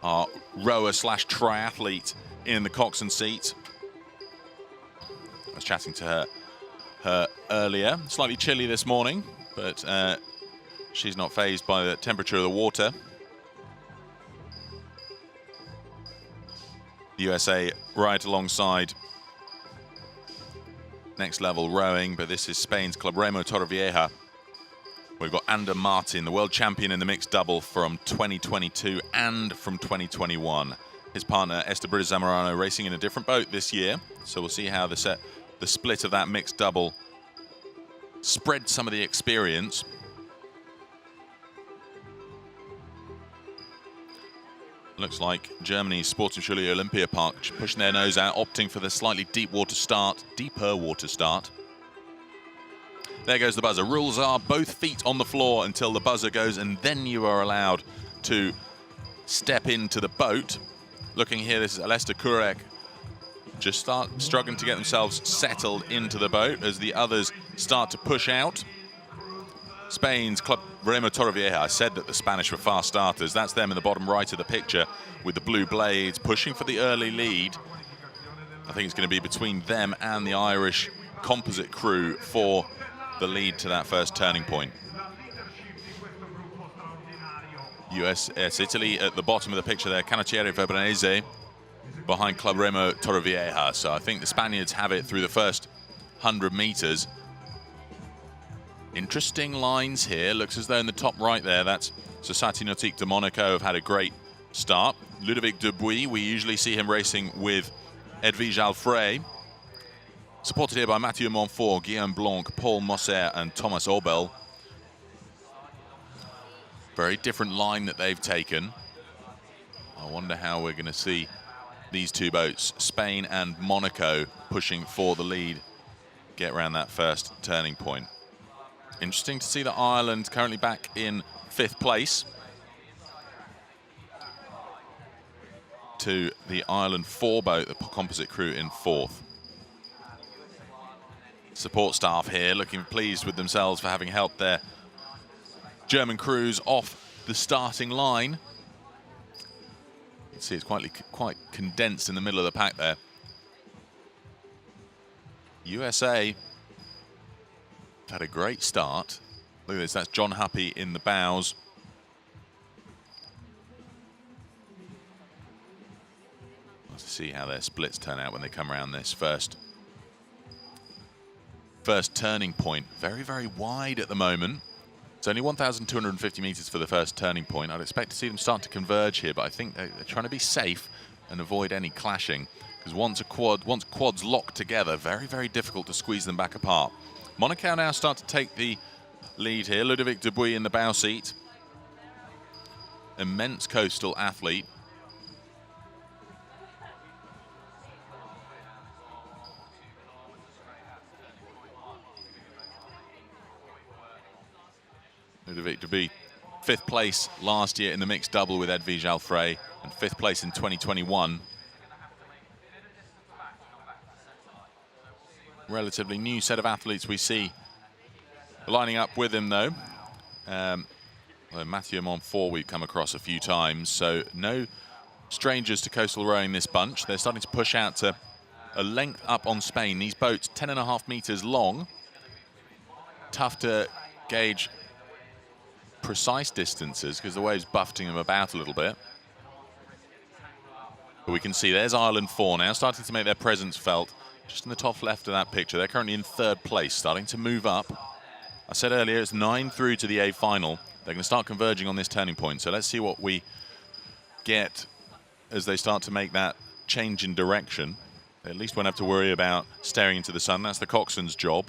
our rower / triathlete in the coxswain seat. I was chatting to her earlier. Slightly chilly this morning, but she's not fazed by the temperature of the water. The USA right alongside Next Level Rowing, but this is Spain's Club Remo Torrevieja. We've got Ander Martin, the world champion in the mixed double from 2022 and from 2021. His partner, Esther Britta Zamorano, racing in a different boat this year. So we'll see how the split of that mixed double spread some of the experience. Looks like Germany's Sportschule Olympiapark pushing their nose out, opting for the slightly deeper water start. There goes the buzzer. Rules are both feet on the floor until the buzzer goes, and then you are allowed to step into the boat. Looking here, this is Alesta Kurek just struggling to get themselves settled into the boat as the others start to push out. Spain's Club Remo Torrevieja. I said that the Spanish were fast starters. That's them in the bottom right of the picture with the blue blades pushing for the early lead. I think it's going to be between them and the Irish composite crew for the lead to that first turning point. US, Italy at the bottom of the picture there. Canottiere Verbanese behind Club Remo Torrevieja. So I think the Spaniards have it through the first 100 meters. Interesting lines here. Looks as though in the top right there, that's Société Nautique de Monaco have had a great start. Ludovic Dubuis, we usually see him racing with Edwige Alfray. Supported here by Mathieu Montfort, Guillaume Blanc, Paul Mosser and Thomas Orbel. Very different line that they've taken. I wonder how we're going to see these two boats, Spain and Monaco, pushing for the lead, get around that first turning point. Interesting to see that Ireland currently back in 5th place to the Ireland 4 boat, the composite crew in 4th. Support staff here looking pleased with themselves for having helped their German crews off the starting line. You can see it's quite condensed in the middle of the pack there. USA had a great start. Look at this, that's John Huppy in the bows. Let's see how their splits turn out when they come around this first turning point. Very, very wide at the moment. It's only 1,250 meters for the first turning point. I'd expect to see them start to converge here, but I think they're trying to be safe and avoid any clashing, because once quads lock together, very, very difficult to squeeze them back apart. Monaco now start to take the lead here. Ludovic Dubuis in the bow seat. Immense coastal athlete. Ludovic Dubuis, 5th place last year in the mixed double with Edwige Alfray, and 5th place in 2021. Relatively new set of athletes we see lining up with him, though. Mathieu Montfort we've come across a few times, so no strangers to coastal rowing this bunch. They're starting to push out to a length up on Spain. These boats, 10.5 meters long. Tough to gauge precise distances because the wave's buffeting them about a little bit. But we can see there's Ireland 4 now, starting to make their presence felt. Just in the top left of that picture, they're currently in 3rd place, starting to move up. I said earlier, it's 9 through to the A final. They're going to start converging on this turning point. So let's see what we get as they start to make that change in direction. They at least won't have to worry about staring into the sun. That's the coxswain's job.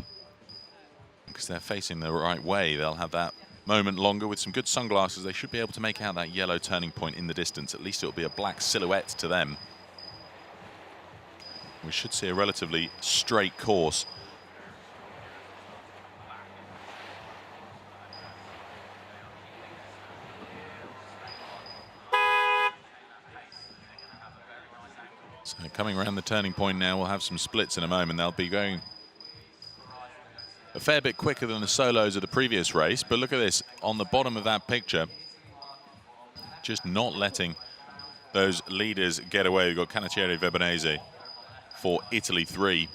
Because they're facing the right way, they'll have that moment longer. With some good sunglasses, they should be able to make out that yellow turning point in the distance. At least it'll be a black silhouette to them. We should see a relatively straight course. So coming around the turning point now, we'll have some splits in a moment. They'll be going a fair bit quicker than the solos of the previous race, but look at this on the bottom of that picture, just not letting those leaders get away. We've got Canottieri Veronese for Italy 3.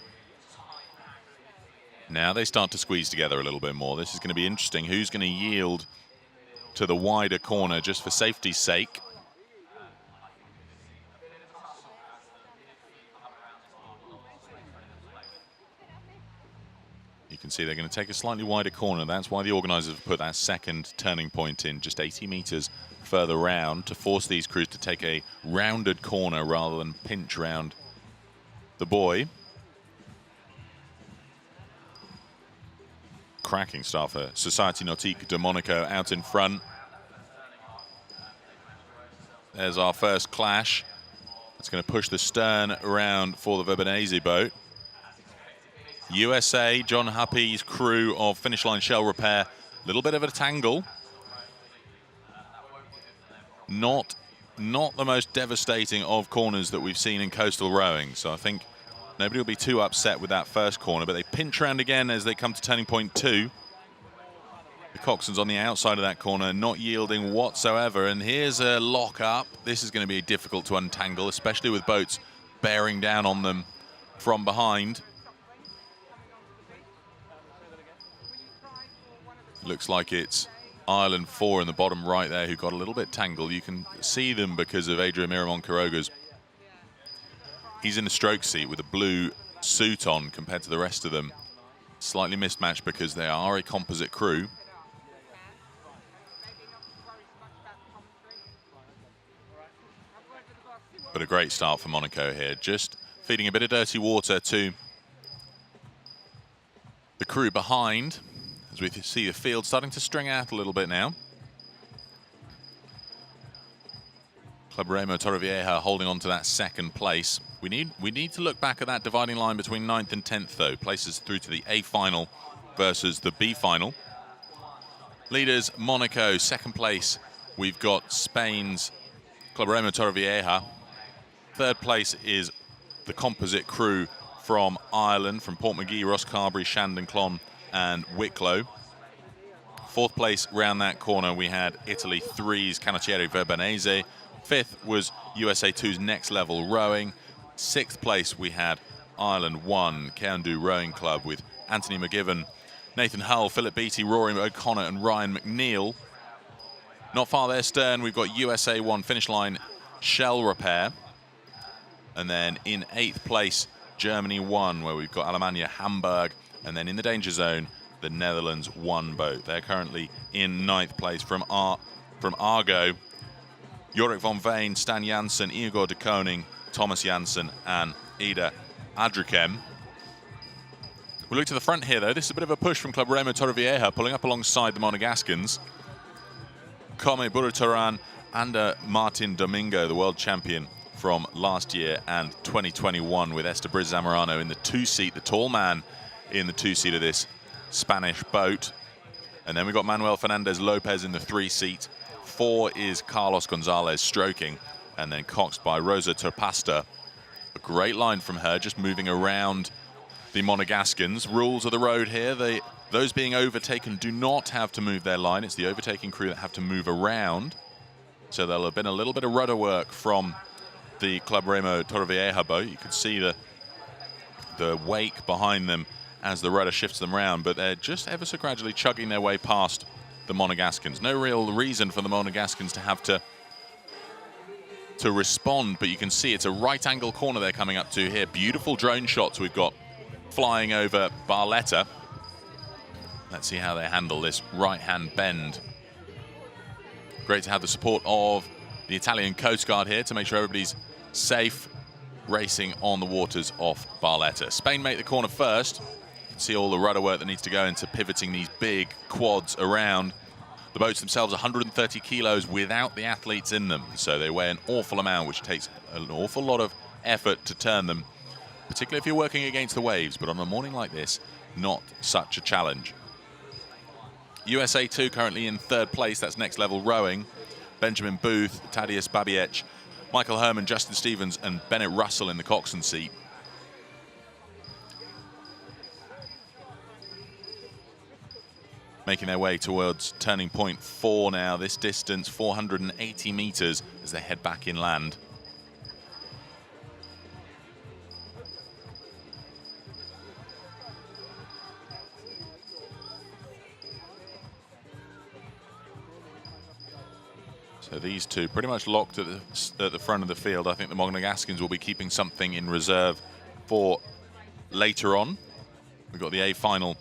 Now they start to squeeze together a little bit more. This is going to be interesting. Who's going to yield to the wider corner just for safety's sake? You can see they're going to take a slightly wider corner. That's why the organisers have put that second turning point in just 80 meters further round to force these crews to take a rounded corner rather than pinch round the buoy. Cracking start for Société Nautique de Monaco out in front. There's our first clash. That's going to push the stern around for the Veronese boat. USA, John Huppy's crew of Finish Line Shell Repair, a little bit of a tangle. Not the most devastating of corners that we've seen in coastal rowing, so I think nobody will be too upset with that first corner, but they pinch around again as they come to turning point 2. The coxswain's on the outside of that corner, not yielding whatsoever, and here's a lock up. This is going to be difficult to untangle, especially with boats bearing down on them from behind. Looks like it's Ireland 4 in the bottom right there who got a little bit tangled. You can see them because of Adrian Miramon-Quiroga's. He's in the stroke seat with a blue suit on compared to the rest of them. Slightly mismatched because they are a composite crew. But a great start for Monaco here. Just feeding a bit of dirty water to the crew behind. As we see the field starting to string out a little bit now. Club Remo Torrevieja holding on to that second place. We need to look back at that dividing line between 9th and 10th, though. Places through to the A final versus the B final. Leaders, Monaco. Second place, we've got Spain's Club Remo Torrevieja. Third place is the composite crew from Ireland, from Portmagee, Rosscarbery, Shandon Clon, and Wicklow. Fourth place round that corner we had Italy 3's Canottieri Veronese. Fifth was USA 2's Next Level Rowing. Sixth place we had Ireland 1, Cairndhu Rowing Club with Anthony McGivern, Nathan Hull, Philip Beattie, Rory O'Connor and Ryan McNeil. Not far there stern, we've got USA 1 finish line Shell Repair. And then in 8th place, Germany 1, where we've got Alemannia Hamburg. And then in the danger zone, the Netherlands 1 boat. They're currently in 9th place from Argo. Jorik van Veen, Stan Janssen, Igor de Koning, Thomas Janssen and Ida Adrikem. We look to the front here, though. This is a bit of a push from Club Remo Torrevieja, pulling up alongside the Monegaskins. Kome Burutaran and Martin Domingo, the world champion from last year and 2021, with Estebriz Zamorano in the 2-seat, the tall man in the 2-seat of this Spanish boat. And then we've got Manuel Fernandez Lopez in the 3-seat. 4 is Carlos Gonzalez stroking, and then coxed by Rosa Terpasta. A great line from her, just moving around the Monegaskins. Rules of the road here, those being overtaken do not have to move their line. It's the overtaking crew that have to move around. So there'll have been a little bit of rudder work from the Club Remo Torrevieja boat. You can see the wake behind them as the rudder shifts them around, but they're just ever so gradually chugging their way past the Monegaskins. No real reason for the Monegaskins to have to respond, but you can see it's a right angle corner they're coming up to here. Beautiful drone shots we've got flying over Barletta. Let's see how they handle this right-hand bend. Great to have the support of the Italian Coast Guard here to make sure everybody's safe racing on the waters off Barletta. Spain make the corner first. You can see all the rudder work that needs to go into pivoting these big quads around. The boats themselves 130 kilos without the athletes in them, so they weigh an awful amount, which takes an awful lot of effort to turn them, particularly if you're working against the waves. But on a morning like this, not such a challenge. USA 2 currently in 3rd place. That's next level rowing. Benjamin Booth, Tadeusz Babiec, Michael Herman, Justin Stevens and Bennett Russell in the coxswain seat. Making their way towards turning point 4 now. This distance, 480 meters, as they head back inland. So these two pretty much locked at the front of the field. I think the Monegaskins will be keeping something in reserve for later on. We've got the A final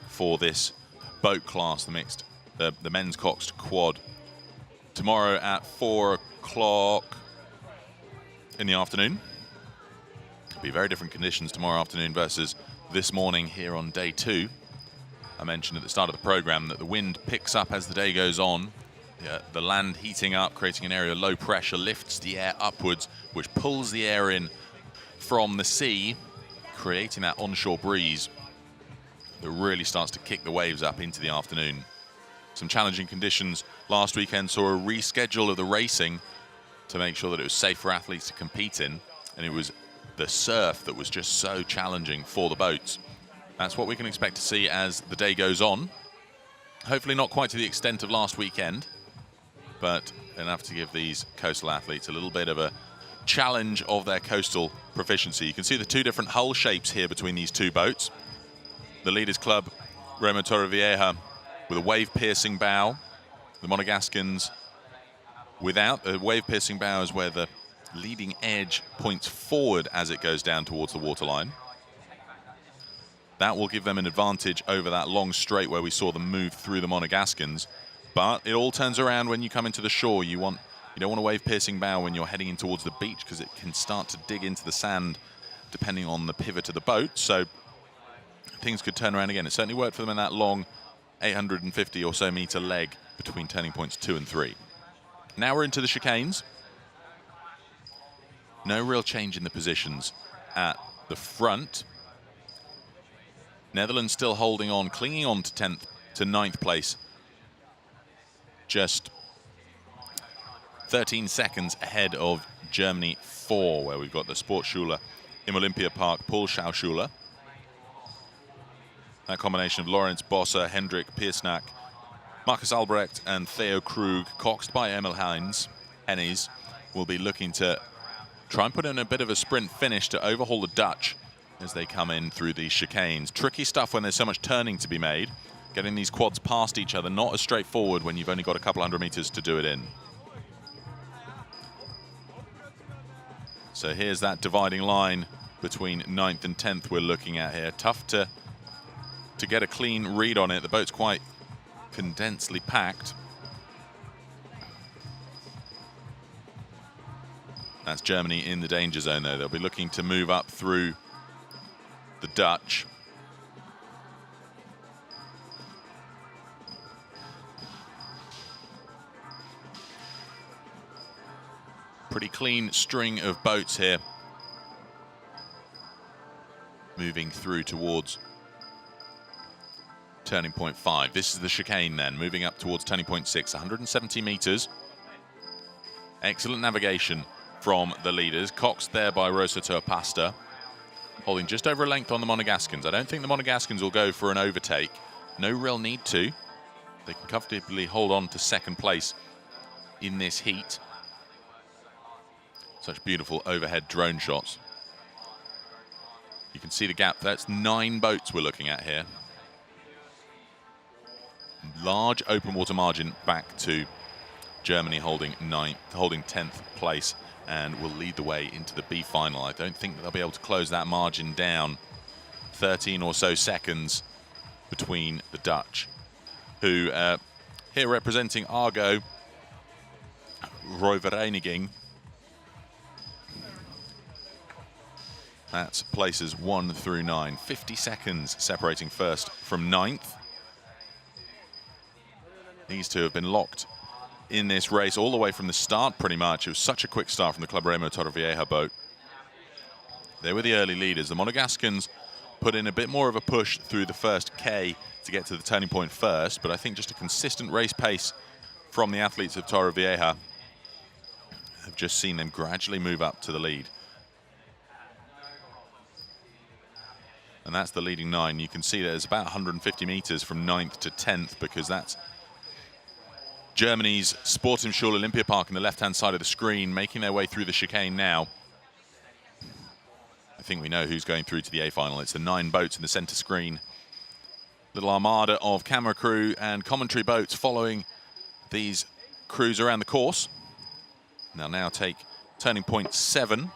for this boat class, the mixed, the men's coxed quad, tomorrow at 4 o'clock in the afternoon. It'll be very different conditions tomorrow afternoon versus this morning here on day 2. I mentioned at the start of the program that the wind picks up as the day goes on. The land heating up, creating an area of low pressure, lifts the air upwards, which pulls the air in from the sea, creating that onshore breeze that really starts to kick the waves up into the afternoon. Some challenging conditions last weekend saw a reschedule of the racing to make sure that it was safe for athletes to compete in, and it was the surf that was just so challenging for the boats. That's what we can expect to see as the day goes on. Hopefully not quite to the extent of last weekend, but enough to give these coastal athletes a little bit of a challenge of their coastal proficiency. You can see the 2 different hull shapes here between these 2 boats. The Leaders Club, Remo Torrevieja, with a wave-piercing bow. The Monegaskins without. A wave-piercing bow is where the leading edge points forward as it goes down towards the waterline. That will give them an advantage over that long straight where we saw them move through the Monegaskins. But it all turns around when you come into the shore. You don't want a wave-piercing bow when you're heading in towards the beach, because it can start to dig into the sand depending on the pivot of the boat. So things could turn around again. It certainly worked for them in that long 850 or so meter leg between turning points 2 and 3. Now we're into the chicanes. No real change in the positions at the front. Netherlands still holding on, clinging on to 9th place. Just 13 seconds ahead of Germany 4, where we've got the Sportschule im Olympia Park, Paul Schauschule. That combination of Lawrence Bosser, Hendrik Piersnack, Marcus Albrecht and Theo Krug, coxed by Emil Hennes, will be looking to try and put in a bit of a sprint finish to overhaul the Dutch as they come in through these chicanes. Tricky stuff when there's so much turning to be made. Getting these quads past each other, not as straightforward when you've only got a couple hundred meters to do it in. So here's that dividing line between 9th and 10th we're looking at here. Tough to get a clean read on it. The boat's quite condensedly packed. That's Germany in the danger zone, though. They'll be looking to move up through the Dutch. Pretty clean string of boats here. Moving through towards turning point 5. This is the chicane then, moving up towards turning point 6, 170 meters. Excellent navigation from the leaders. Coxed there by Rosa Pasta, holding just over a length on the Monegascans. I don't think the Monegascans will go for an overtake. No real need to. They can comfortably hold on to second place in this heat. Such beautiful overhead drone shots. You can see the gap. That's 9 boats we're looking at here. Large open water margin back to Germany holding 10th place and will lead the way into the B final. I don't think that they'll be able to close that margin down. 13 or so seconds between the Dutch, who here representing Argo, Royvereniging. That's places 1 through 9. 50 seconds separating first from 9th. These two have been locked in this race all the way from the start, pretty much. It was such a quick start from the Club Remo Torrevieja boat. They were the early leaders. The Monegascans put in a bit more of a push through the first K to get to the turning point first, but I think just a consistent race pace from the athletes of Torrevieja have just seen them gradually move up to the lead. And that's the leading 9. You can see there's about 150 meters from 9th to 10th, because that's Germany's Sportimschule Olympia Park on the left-hand side of the screen, making their way through the chicane now. I think we know who's going through to the A final. It's the 9 boats in the center screen. Little armada of camera crew and commentary boats following these crews around the course. They'll now take turning point 7,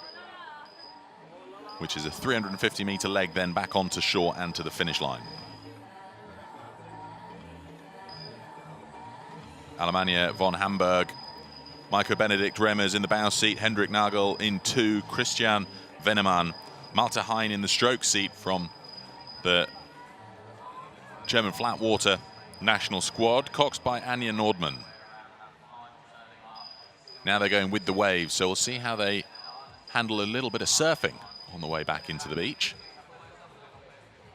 which is a 350-meter leg, then back onto shore and to the finish line. Alemannia von Hamburg, Maiko Benedikt Remmers in the bow seat, Hendrik Nagel in 2, Christian Veneman, Malte Hein in the stroke seat from the German Flatwater national squad, coxed by Anja Nordmann. Now they're going with the waves, so we'll see how they handle a little bit of surfing on the way back into the beach.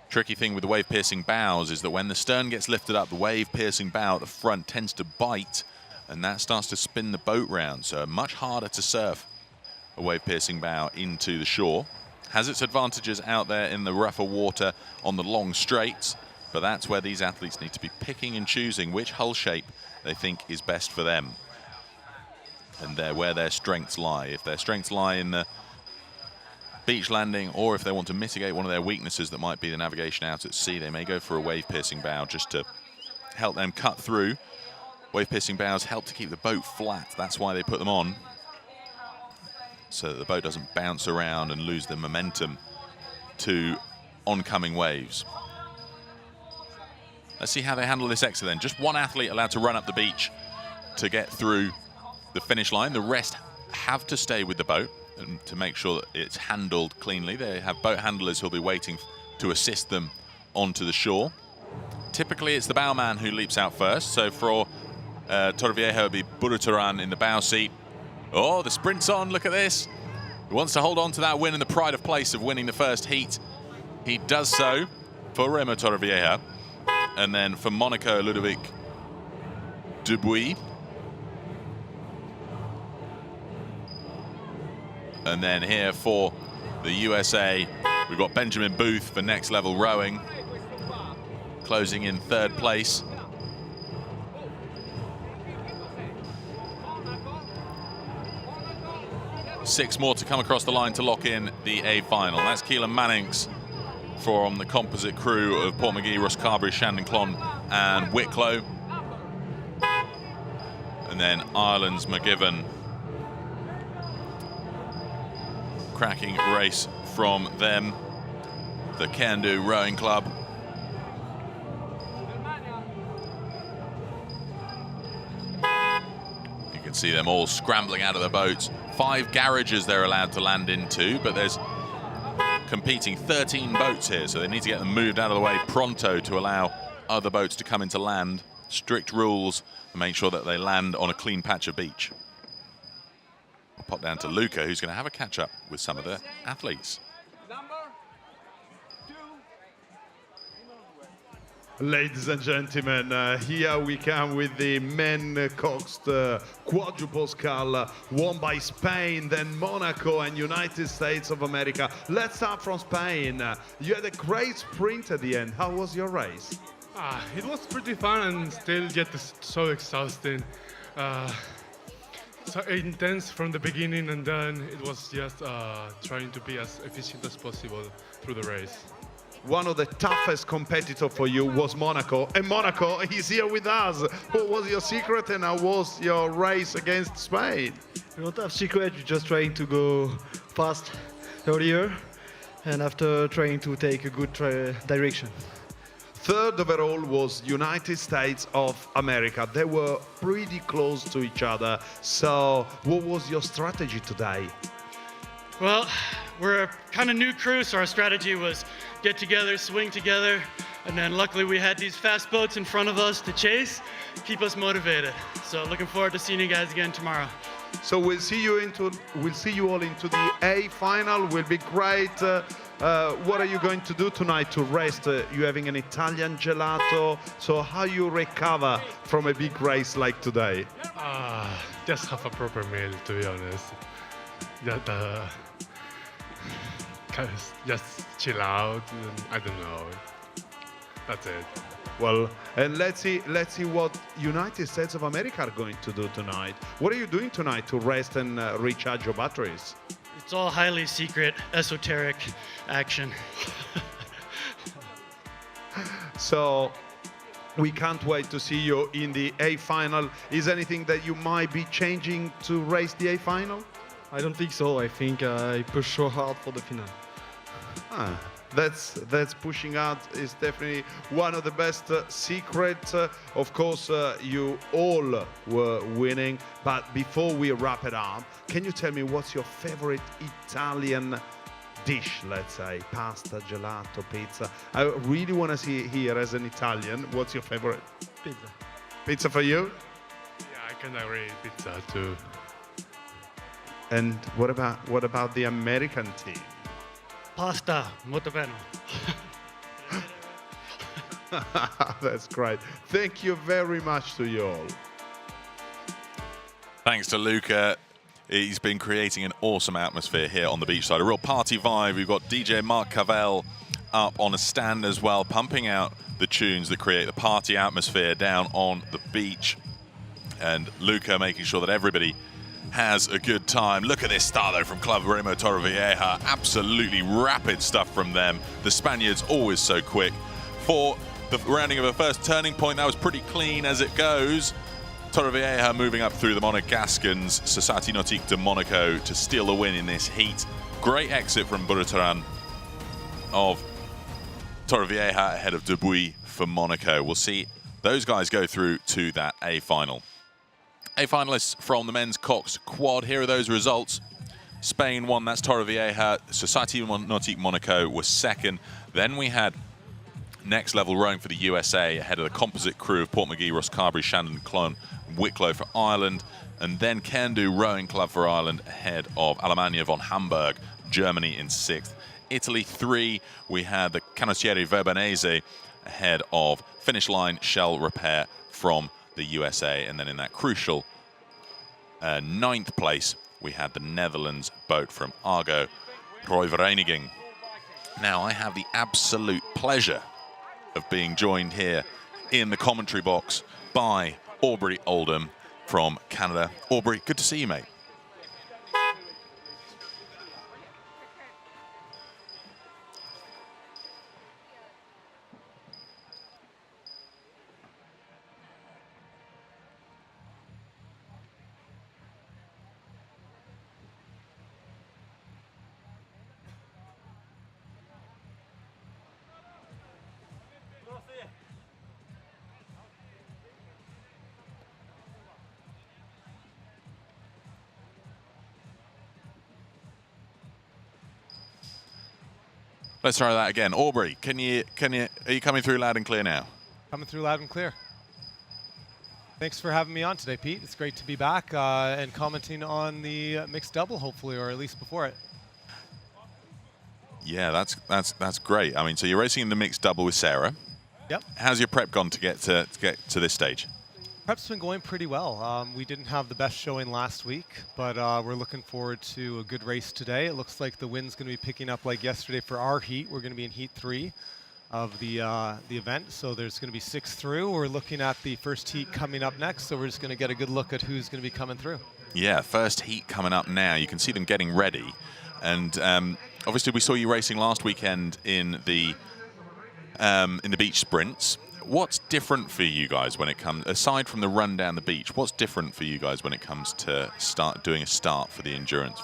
Tricky thing with the wave-piercing bows is that when the stern gets lifted up, the wave-piercing bow at the front tends to bite, and that starts to spin the boat round, so much harder to surf a wave-piercing bow into the shore. Has its advantages out there in the rougher water on the long straights, but that's where these athletes need to be picking and choosing which hull shape they think is best for them, and where their strengths lie. If their strengths lie in the beach landing, or if they want to mitigate one of their weaknesses that might be the navigation out at sea, they may go for a wave-piercing bow just to help them cut through. Wave-piercing bows help to keep the boat flat. That's why they put them on, so that the boat doesn't bounce around and lose the momentum to oncoming waves. Let's see how they handle this exit then. Just one athlete allowed to run up the beach to get through the finish line. The rest have to stay with the boat and to make sure that it's handled cleanly. They have boat handlers who'll be waiting to assist them onto the shore. Typically, it's the bowman who leaps out first. So for Torrevieja, it'll be Buruturan in the bow seat. Oh, the sprint's on. Look at this. He wants to hold on to that win and the pride of place of winning the first heat. He does so for Remo Torrevieja. And then for Monaco, Ludovic Dubuis. And then here for the USA, we've got Benjamin Booth for Next Level Rowing, closing in 3rd place. 6 more to come across the line to lock in the A final. That's Keelan Mannix from the composite crew of Portmagee, Rosscarbery, Shandon Clon and Wicklow. And then Ireland's McGiven. Cracking race from them. The Can-Do Rowing Club. You can see them all scrambling out of the boats. 5 garages they're allowed to land into, but there's competing 13 boats here, so they need to get them moved out of the way pronto to allow other boats to come into land. Strict rules to make sure that they land on a clean patch of beach. I'll pop down to Luca, who's going to have a catch-up with some of the athletes. Ladies and gentlemen, here we come with the men coxed quadruple scull, won by Spain, then Monaco and United States of America. Let's start from Spain. You had a great sprint at the end. How was your race? It was pretty fun and still yet so exhausting. So intense from the beginning, and then it was just trying to be as efficient as possible through the race. One of the toughest competitors for you was Monaco, and Monaco is here with us. What was your secret and how was your race against Spain? We don't have secret, we're just trying to go fast earlier and after trying to take a good direction. Third overall was United States of America. They were pretty close to each other. So what was your strategy today? Well, we're a kind of new crew, so our strategy was get together, swing together, and then luckily we had these fast boats in front of us to chase, keep us motivated. So looking forward to seeing you guys again tomorrow. So we'll see you all into the A final. Will be great. What are you going to do tonight to rest? You having an Italian gelato? So how you recover from a big race like today? Just have a proper meal, to be honest. Just chill out. And I don't know. That's it. Well, and let's see what United States of America are going to do tonight. What are you doing tonight to rest and recharge your batteries? It's all highly secret, esoteric action. So we can't wait to see you in the A final. Is anything that you might be changing to race the A final? I don't think so. I think I push so hard for the final. That's pushing out is definitely one of the best secrets. Of course, you all were winning. But before we wrap it up, can you tell me what's your favorite Italian dish, let's say? Pasta, gelato, pizza. I really want to see here as an Italian, what's your favorite? Pizza. Pizza for you? Yeah, I can agree, pizza too. And what about the American team? Pasta, molto bene. That's great. Thank you very much to you all. Thanks to Luca. He's been creating an awesome atmosphere here on the beachside. A real party vibe. We've got DJ Mark Cavell up on a stand as well, pumping out the tunes that create the party atmosphere down on the beach. And Luca making sure that everybody has a good time. Look at this start though from Club Remo Torrevieja. Absolutely rapid stuff from them. The Spaniards always so quick. For the rounding of a first turning point, that was pretty clean as it goes. Torrevieja moving up through the Monegascans, Société Nautique de Monaco to steal the win in this heat. Great exit from Burutaran of Torrevieja ahead of Dubuis for Monaco. We'll see those guys go through to that A final. A finalists from the men's coxed quad. Here are those results. Spain won, that's Torrevieja. Société Nautique Monaco was second. Then we had next level rowing for the USA ahead of the composite crew of Portmagee, Rosscarbery, Shandon Clon, Wicklow for Ireland. And then Can-Do Rowing Club for Ireland ahead of Alemannia von Hamburg, Germany in sixth. Italy 3, we had the Canottieri Verbanese ahead of Finish Line Shell Repair from the USA. And then in that crucial ninth place, we had the Netherlands boat from Argo Royvereniging. Now I have the absolute pleasure of being joined here in the commentary box by Aubrey Oldham from Canada. Aubrey, good to see you, mate. Let's try that again. Aubrey, are you coming through loud and clear now? Coming through loud and clear. Thanks for having me on today, Pete. It's great to be back and commenting on the mixed double, hopefully, or at least before it. Yeah, that's great. I mean, so you're racing in the mixed double with Sarah. Yep. How's your prep gone to get to this stage? Prep's been going pretty well. We didn't have the best showing last week, but we're looking forward to a good race today. It looks like the wind's going to be picking up like yesterday for our heat. We're going to be in heat 3 of the event, so there's going to be 6 through. We're looking at the first heat coming up next, so we're just going to get a good look at who's going to be coming through. Yeah, first heat coming up now. You can see them getting ready, and obviously we saw you racing last weekend in the beach sprints. What's different for you guys when it comes, aside from the run down the beach, what's different for you guys when it comes to doing a start for the endurance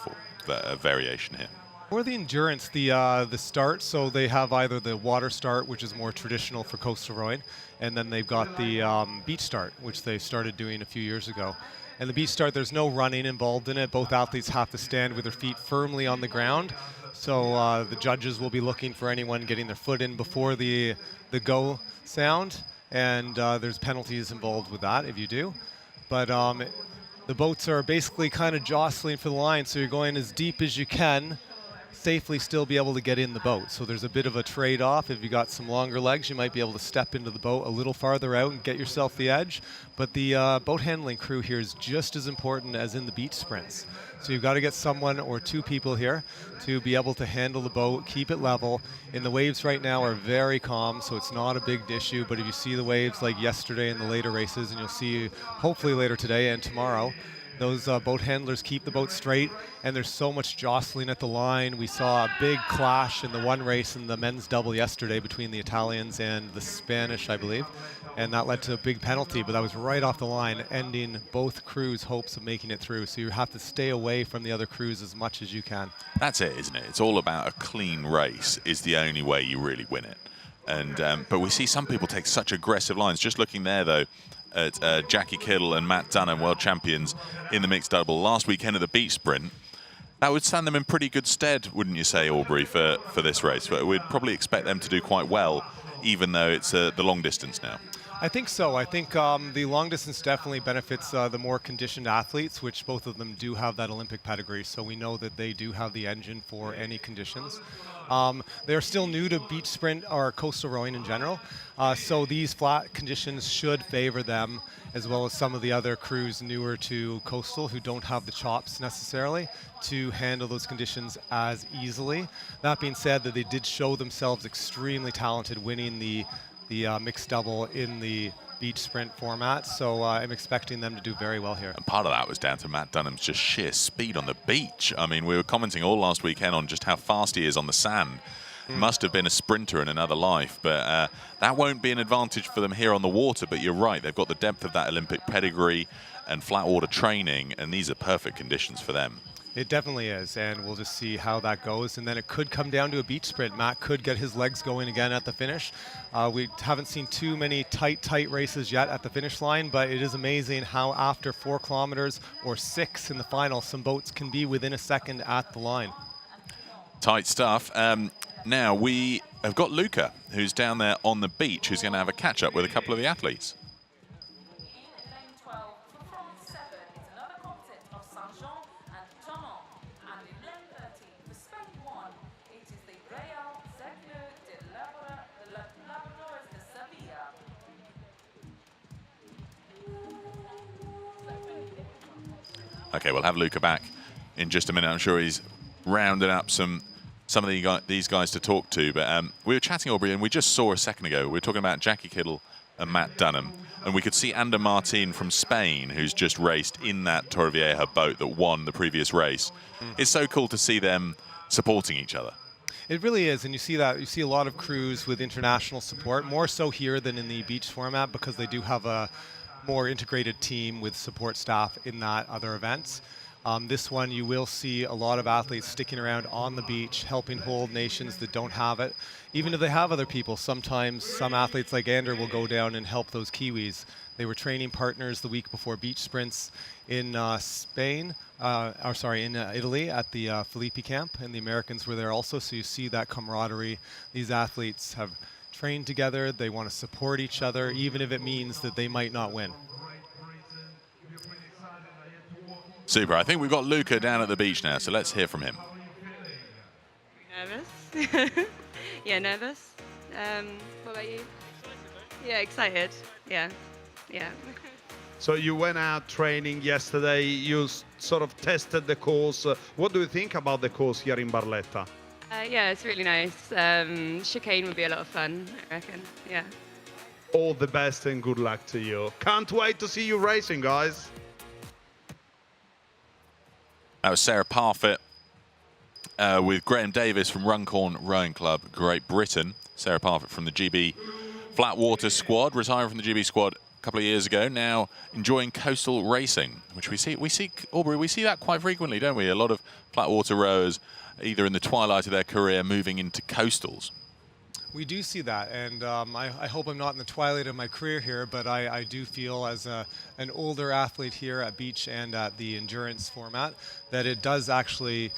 variation here? For the endurance, the start, so they have either the water start, which is more traditional for coastal rowing, and then they've got the beach start, which they started doing a few years ago. And the beach start, there's no running involved in it. Both athletes have to stand with their feet firmly on the ground. So the judges will be looking for anyone getting their foot in before the go sound, and there's penalties involved with that if you do. But the boats are basically kind of jostling for the line, so you're going as deep as you can, safely still be able to get in the boat. So there's a bit of a trade-off. If you got some longer legs, you might be able to step into the boat a little farther out and get yourself the edge. But the boat handling crew here is just as important as in the beach sprints. So you've got to get someone or 2 people here to be able to handle the boat, keep it level. And the waves right now are very calm, so it's not a big issue. But if you see the waves like yesterday in the later races, and you'll see hopefully later today and tomorrow, those boat handlers keep the boat straight, and there's so much jostling at the line. We saw a big clash in the one race in the men's double yesterday between the Italians and the Spanish, I believe, and that led to a big penalty, but that was right off the line, ending both crews' hopes of making it through. So you have to stay away from the other crews as much as you can. That's it, isn't it? It's all about a clean race is the only way you really win it. And but we see some people take such aggressive lines. Just looking there, though, at Jackie Kittle and Matt Dunham, world champions in the mixed double last weekend of the beach sprint. That would stand them in pretty good stead, wouldn't you say, Aubrey, for this race? But we'd probably expect them to do quite well, even though it's the long distance now. I think so. I think the long distance definitely benefits the more conditioned athletes, which both of them do have that Olympic pedigree. So we know that they do have the engine for any conditions. They're still new to beach sprint or coastal rowing in general. So these flat conditions should favor them, as well as some of the other crews newer to coastal who don't have the chops necessarily to handle those conditions as easily. That being said, that they did show themselves extremely talented winning the mixed double in the beach sprint format, so I'm expecting them to do very well here. And part of that was down to Matt Dunham's just sheer speed on the beach. I mean, we were commenting all last weekend on just how fast he is on the sand. Must have been a sprinter in another life, but that won't be an advantage for them here on the water. But you're right, they've got the depth of that Olympic pedigree and flat water training, and these are perfect conditions for them. It definitely is, and we'll just see how that goes. And then it could come down to a beach sprint. Matt could get his legs going again at the finish. We haven't seen too many tight races yet at the finish line, but it is amazing how after 4 kilometers or 6 in the final, some boats can be within a second at the line. Tight stuff. Now we have got Luca, who's down there on the beach, who's going to have a catch-up with a couple of the athletes. Okay, we'll have Luca back in just a minute. I'm sure he's rounded up some of these guys to talk to. But we were chatting, Aubrey, and we just saw a second ago, we were talking about Jackie Kittle and Matt Dunham. And we could see Ander Martin from Spain, who's just raced in that Torrevieja boat that won the previous race. It's so cool to see them supporting each other. It really is, and you see that. You see a lot of crews with international support, more so here than in the beach format, because they do have a more integrated team with support staff in that other events. This one, you will see a lot of athletes sticking around on the beach, helping hold nations that don't have it. Even if they have other people, sometimes some athletes like Ander will go down and help those Kiwis. They were training partners the week before beach sprints in Spain in Italy at the Filippi camp, and the Americans were there also. So you see that camaraderie. These athletes have trained together. They want to support each other, even if it means that they might not win. Super. I think we've got Luca down at the beach now, so let's hear from him. Nervous. Yeah, nervous. What about you? Yeah, excited. Yeah. So you went out training yesterday. You sort of tested the course. What do you think about the course here in Barletta? Yeah, it's really nice. Chicane would be a lot of fun, I reckon. Yeah. All the best and good luck to you. Can't wait to see you racing, guys. That was Sarah Parfitt with Graham Davis from Runcorn Rowing Club, Great Britain. Sarah Parfitt from the GB Flatwater squad, retiring from the GB squad a couple of years ago, now enjoying coastal racing, which we see, Aubrey, we see that quite frequently, don't we? A lot of flatwater rowers, either in the twilight of their career, moving into coastals. We do see that, and I hope I'm not in the twilight of my career here, but I do feel as an older athlete here at beach and at the endurance format that it does actually,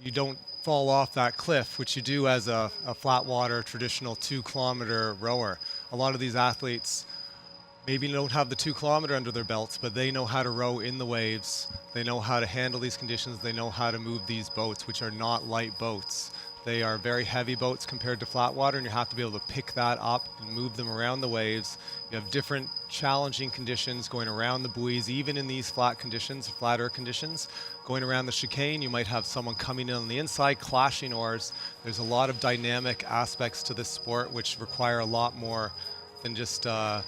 you don't fall off that cliff, which you do as a flat water traditional 2-kilometer rower. A lot of these athletes maybe don't have the 2-kilometer under their belts, but they know how to row in the waves. They know how to handle these conditions. They know how to move these boats, which are not light boats. They are very heavy boats compared to flat water, and you have to be able to pick that up and move them around the waves. You have different challenging conditions going around the buoys, even in these flat conditions, flatter conditions. Going around the chicane, you might have someone coming in on the inside, clashing oars. There's a lot of dynamic aspects to this sport, which require a lot more than just that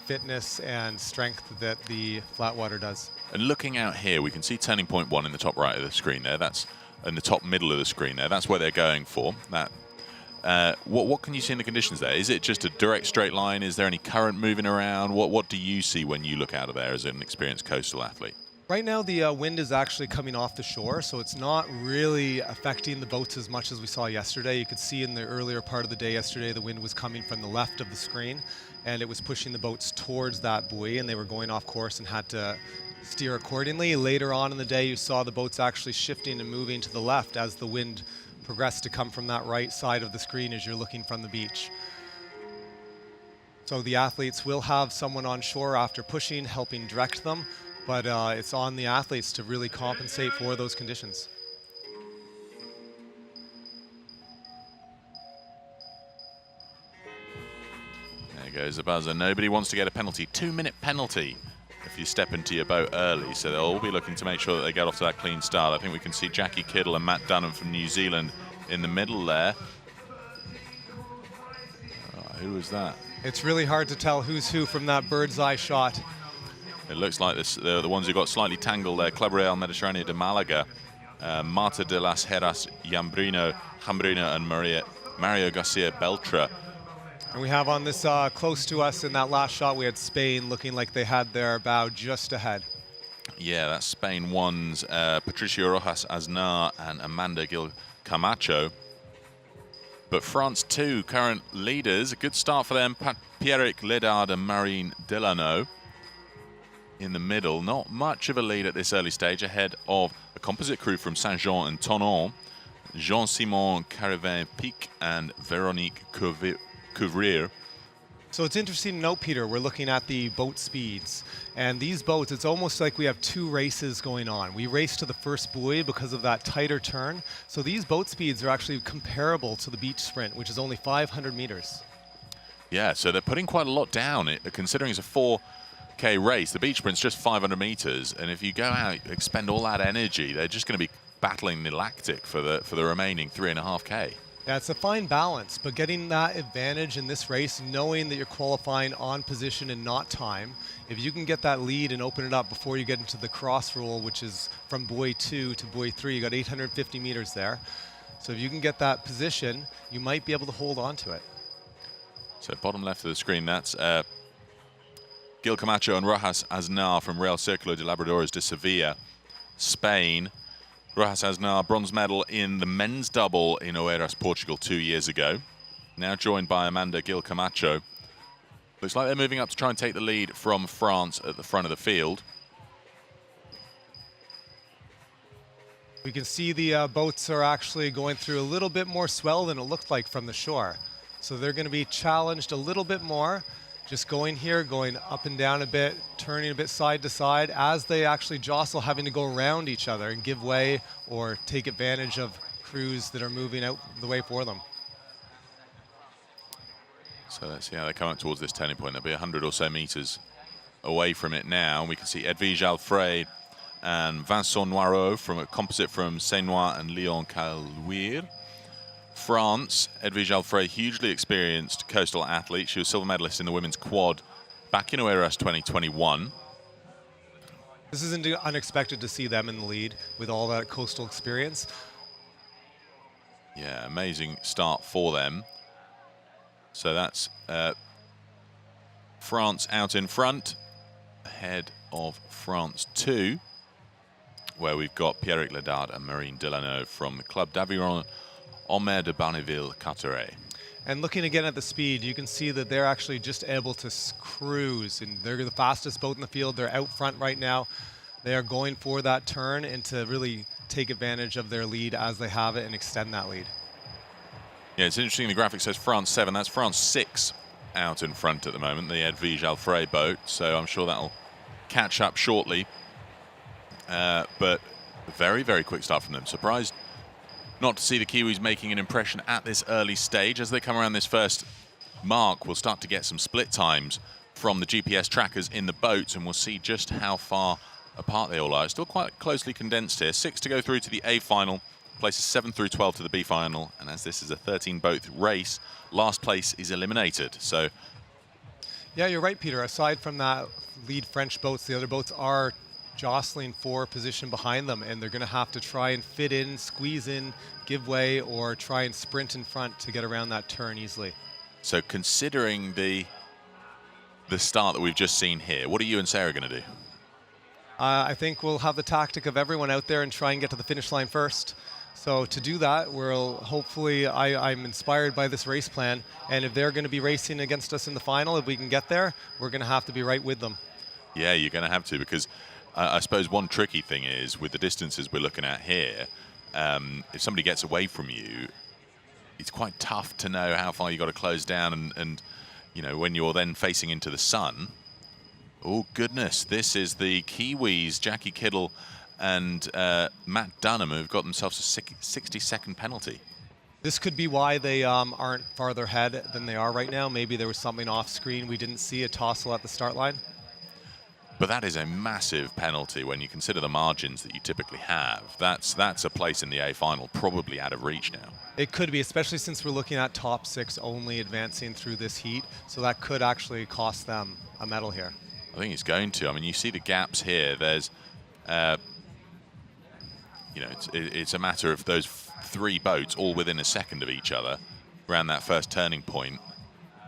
fitness and strength that the flat water does. And looking out here, we can see turning point 1 in the top right of the screen there. That's in the top middle of the screen there. That's where they're going for. That. What can you see in the conditions there? Is it just a direct straight line? Is there any current moving around? What do you see when you look out of there as an experienced coastal athlete? Right now the wind is actually coming off the shore, so it's not really affecting the boats as much as we saw yesterday. You could see in the earlier part of the day yesterday the wind was coming from the left of the screen, and it was pushing the boats towards that buoy, and they were going off course and had to steer accordingly. Later on in the day you saw the boats actually shifting and moving to the left as the wind progressed to come from that right side of the screen as you're looking from the beach. So the athletes will have someone on shore after pushing, helping direct them, but it's on the athletes to really compensate for those conditions. There goes the buzzer. Nobody wants to get a penalty. 2-minute penalty if you step into your boat early. So they'll all be looking to make sure that they get off to that clean start. I think we can see Jackie Kiddle and Matt Dunham from New Zealand in the middle there. Who was that? It's really hard to tell who's who from that bird's eye shot. It looks like this, the ones who got slightly tangled there. Club Real Mediterráneo de Málaga, Marta de las Heras Jambrino, and Mario Garcia Beltra. And we have on this close to us in that last shot, we had Spain looking like they had their bow just ahead. Yeah, that's Spain 1's Patricia Rojas Aznar and Amanda Gil Camacho. But France 2 current leaders. A good start for them. Pierrick Ledard and Marine Delano in the middle. Not much of a lead at this early stage, ahead of a composite crew from Saint-Jean and Tonon. Jean-Simon Carivin-Pic and Véronique Couvrier. So it's interesting to note, Peter, we're looking at the boat speeds. And these boats, it's almost like we have two races going on. We race to the first buoy because of that tighter turn. So these boat speeds are actually comparable to the beach sprint, which is only 500 meters. Yeah, so they're putting quite a lot down, considering it's a 4K race. The beach sprint's just 500 meters. And if you go out, expend all that energy, they're just going to be battling the lactic for the remaining 3.5K. Yeah, it's a fine balance, but getting that advantage in this race, knowing that you're qualifying on position and not time, if you can get that lead and open it up before you get into the cross roll, which is from buoy 2 to buoy 3, you got 850 meters there. So if you can get that position, you might be able to hold on to it. So bottom left of the screen, that's Gil Camacho and Rojas Aznar from Real Círculo de Labradores de Sevilla, Spain. Rojas Aznar, bronze medal in the men's double in Oeiras, Portugal 2 years ago. Now joined by Amanda Gil Camacho. Looks like they're moving up to try and take the lead from France at the front of the field. We can see the boats are actually going through a little bit more swell than it looked like from the shore. So they're going to be challenged a little bit more, just going here, going up and down a bit, turning a bit side to side as they actually jostle, having to go around each other and give way or take advantage of crews that are moving out the way for them. So let's see how they come up towards this turning point. They'll be 100 or so meters away from it now. We can see Edwige Alfred and Vincent Noirot from a composite from Seine-Noir and Leon Calouir. France, Edwige Alfred, hugely experienced coastal athlete. She was silver medalist in the women's quad back in Oeiras 2021. This isn't unexpected to see them in the lead with all that coastal experience. Yeah, amazing start for them. So that's France out in front, ahead of France 2, where we've got Pierrick Ledard and Marine Delano from the Club d'Aviron en Mer de Barneville-Carteret. And looking again at the speed, you can see that they're actually just able to cruise, and they're the fastest boat in the field. They're out front right now. They are going for that turn and to really take advantage of their lead as they have it and extend that lead. Yeah, it's interesting. The graphic says France 7. That's France 6 out in front at the moment, the Edwige Alfred boat. So I'm sure that'll catch up shortly. But a very, very quick start from them. Surprised not to see the Kiwis making an impression at this early stage. As they come around this first mark, we'll start to get some split times from the GPS trackers in the boats, and we'll see just how far apart they all are. It's still quite closely condensed here. 6 to go through to the A final, places 7 through 12 to the B final, and as this is a 13-boat race, last place is eliminated. So, yeah, you're right, Peter. Aside from that lead French boats, the other boats are jostling for position behind them, and they're going to have to try and fit in, squeeze in, give way, or try and sprint in front to get around that turn easily. So considering the start that we've just seen here, what are you and Sarah going to do? I think we'll have the tactic of everyone out there and try and get to the finish line first. So to do that, we'll hopefully, I'm inspired by this race plan, and if they're going to be racing against us in the final, if we can get there, we're going to have to be right with them. Yeah, you're going to have to, because I suppose one tricky thing is with the distances we're looking at here, if somebody gets away from you, it's quite tough to know how far you've got to close down, and you know, when you're then facing into the sun. Oh goodness, this is the Kiwis, Jackie Kiddle and Matt Dunham, who've got themselves a 60-second penalty. This could be why they aren't farther ahead than they are right now. Maybe there was something off screen. We didn't see a tossle at the start line. But that is a massive penalty when you consider the margins that you typically have. That's a place in the A final, probably out of reach now. It could be, especially since we're looking at top 6 only advancing through this heat. So that could actually cost them a medal here. I think it's going to. I mean, you see the gaps here. There's, you know, it's a matter of those 3 boats all within a second of each other around that first turning point.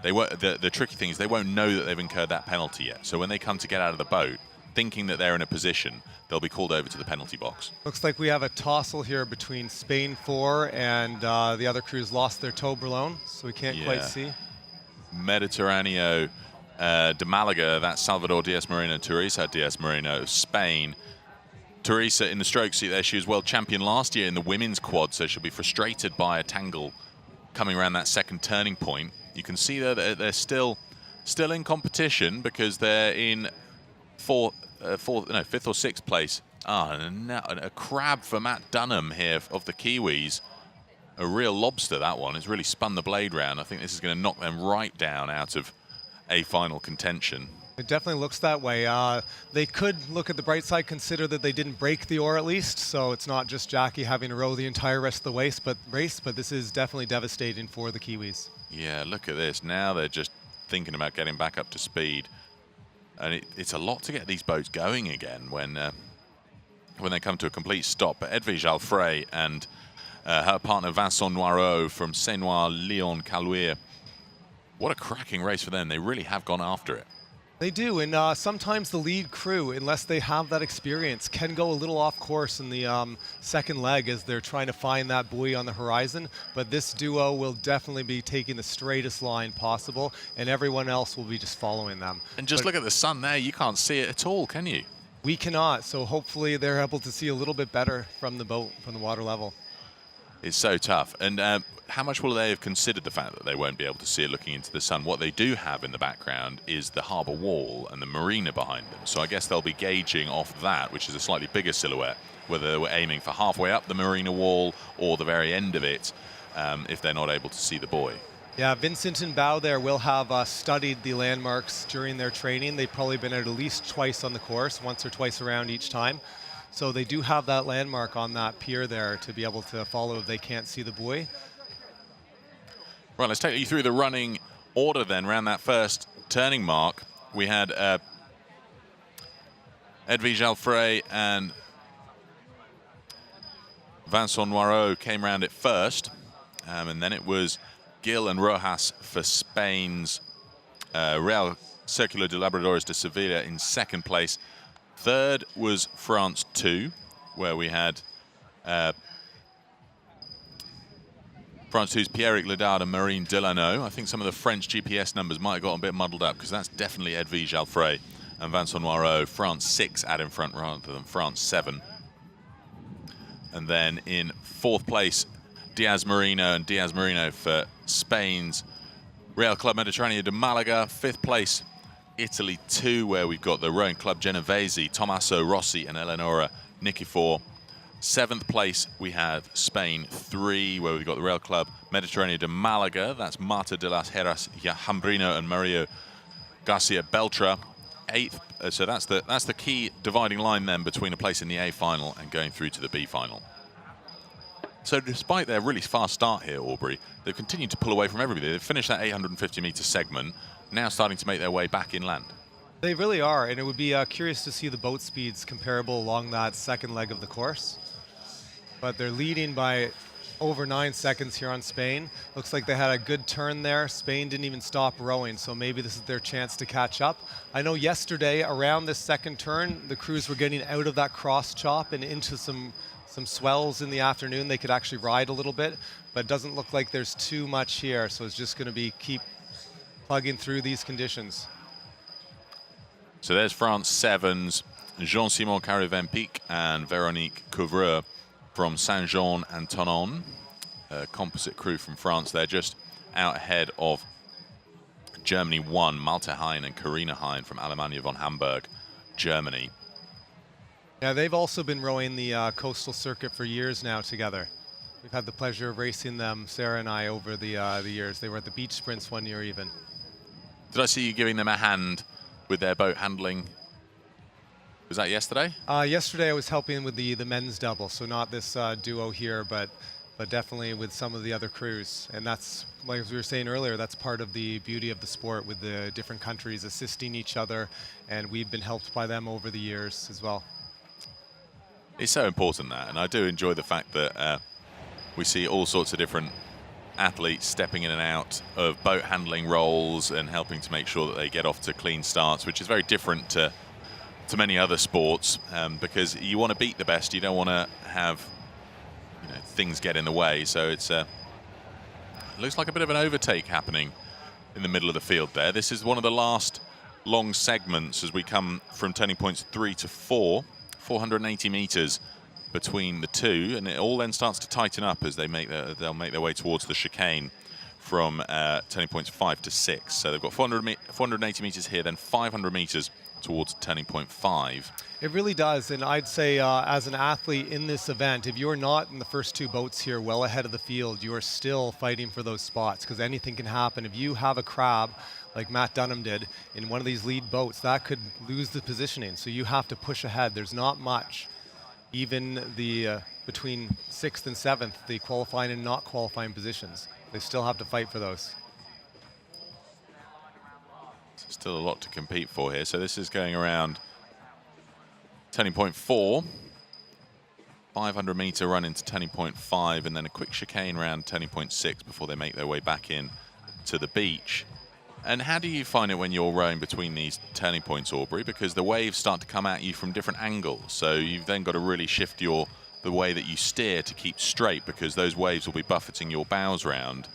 They won't, the tricky thing is they won't know that they've incurred that penalty yet. So when they come to get out of the boat, thinking that they're in a position, they'll be called over to the penalty box. Looks like we have a tossle here between Spain 4 and the other crews lost their Toblerone, so we can't quite see. Mediterraneo de Malaga, that's Salvador Diaz Moreno, Teresa Diaz Moreno of Spain. Teresa in the stroke seat there, she was world champion last year in the women's quad, so she'll be frustrated by a tangle coming around that second turning point. You can see there that they're still in competition because they're in fifth or sixth place. And a crab for Matt Dunham here of the Kiwis. A real lobster, that one. It's really spun the blade round. I think this is going to knock them right down out of a final contention. It definitely looks that way. They could look at the bright side, consider that they didn't break the oar at least, so it's not just Jackie having to row the entire rest of the race, but this is definitely devastating for the Kiwis. Yeah, look at this. Now they're just thinking about getting back up to speed. And it's a lot to get these boats going again when they come to a complete stop. But Edwige Alfred and her partner Vincent Noirot from Seine-Noir, Leon Calouir, what a cracking race for them. They really have gone after it. They do, and sometimes the lead crew, unless they have that experience, can go a little off course in the second leg as they're trying to find that buoy on the horizon. But this duo will definitely be taking the straightest line possible, and everyone else will be just following them. And just look at the sun there. You can't see it at all, can you? We cannot, so hopefully they're able to see a little bit better from the boat, from the water level. It's so tough. And how much will they have considered the fact that they won't be able to see it looking into the sun? What they do have in the background is the harbour wall and the marina behind them. So I guess they'll be gauging off that, which is a slightly bigger silhouette, whether they were aiming for halfway up the marina wall or the very end of it, if they're not able to see the buoy. Yeah, Vincent and Bao there will have studied the landmarks during their training. They've probably been at least twice on the course, once or twice around each time. So they do have that landmark on that pier there to be able to follow if they can't see the buoy. Right, let's take you through the running order then. Around that first turning mark, we had Edwige Alfray and Vincent Noirot came round it first, and then it was Gil and Rojas for Spain's Real Circulo de Labradores de Sevilla in second place. Third was France 2, where we had France 2's Pierrick Ledard and Marine Delano. I think some of the French GPS numbers might have got a bit muddled up, because that's definitely Edwige Alfray and Vincent Noirot. France 6 out in front rather than France 7. And then in fourth place, Diaz Marino and Diaz Marino for Spain's Real Club Mediterraneo de Malaga. Fifth place, Italy 2, where we've got the Rowing Club Genovese, Tommaso Rossi and Eleonora Nikifor. Seventh place, we have Spain 3, where we've got the Real Club Mediterraneo de Malaga. That's Marta de las Heras Hambrino and Mario Garcia Beltra. Eighth, so that's the key dividing line then between a place in the A final and going through to the B final. So despite their really fast start here, Aubrey, they've continued to pull away from everybody. They've finished that 850-meter segment, now starting to make their way back inland. They really are, and it would be curious to see the boat speeds comparable along that second leg of the course. But they're leading by over 9 seconds here on Spain. Looks like they had a good turn there. Spain didn't even stop rowing, so maybe this is their chance to catch up. I know yesterday, around this second turn, the crews were getting out of that cross chop and into some swells in the afternoon. They could actually ride a little bit, but it doesn't look like there's too much here, so it's just going to be keep plugging through these conditions. So there's France 7's Jean-Simon Carré-Vempic and Véronique Couvreur from Saint-Jean-and-Tonon, a composite crew from France. They're just out ahead of Germany 1, Malte Hein and Karina Hein from Alemannia von Hamburg, Germany. Yeah, they've also been rowing the coastal circuit for years now together. We've had the pleasure of racing them, Sarah and I, over the years. They were at the beach sprints one year even. Did I see you giving them a hand with their boat handling? Was that yesterday? Yesterday I was helping with the men's double, so not this duo here, but definitely with some of the other crews. And that's, like we were saying earlier, that's part of the beauty of the sport, with the different countries assisting each other, and we've been helped by them over the years as well. It's so important, that, and I do enjoy the fact that we see all sorts of different athletes stepping in and out of boat handling roles and helping to make sure that they get off to clean starts, which is very different to many other sports, because you want to beat the best. You don't want to have things get in the way. So it's looks like a bit of an overtake happening in the middle of the field there. This is one of the last long segments as we come from turning points 3 to 4, 480 meters between the two, and it all then starts to tighten up as they'll make their way towards the chicane from turning points 5 to 6. So they've got 480 meters here, then 500 meters towards turning point 5. It really does, and I'd say as an athlete in this event, if you're not in the first two boats here well ahead of the field, you are still fighting for those spots, because anything can happen. If you have a crab, like Matt Dunham did, in one of these lead boats, that could lose the positioning, so you have to push ahead. There's not much, even the between 6th and 7th, the qualifying and not qualifying positions. They still have to fight for those. Still a lot to compete for here. So this is going around turning point 4, 500 meter run into turning point 5, and then a quick chicane around turning point 6 before they make their way back in to the beach. And how do you find it when you're rowing between these turning points, Aubrey? Because the waves start to come at you from different angles, so you've then got to really shift the way that you steer to keep straight, because those waves will be buffeting your bows round.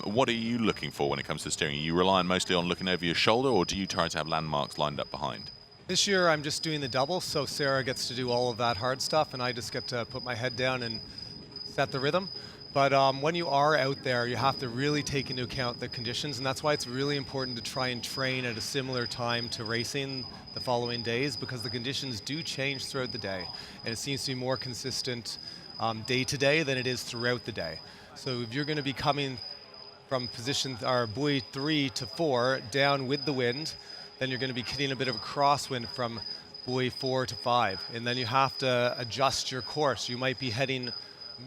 What are you looking for when it comes to steering? Are you relying mostly on looking over your shoulder, or do you try to have landmarks lined up behind? This year I'm just doing the double, so Sarah gets to do all of that hard stuff and I just get to put my head down and set the rhythm. But when you are out there, you have to really take into account the conditions, and that's why it's really important to try and train at a similar time to racing the following days, because the conditions do change throughout the day, and it seems to be more consistent day to day than it is throughout the day. So if you're going to be coming from position buoy 3 to 4 down with the wind, then you're going to be getting a bit of a crosswind from buoy 4 to 5, and then you have to adjust your course. You might be heading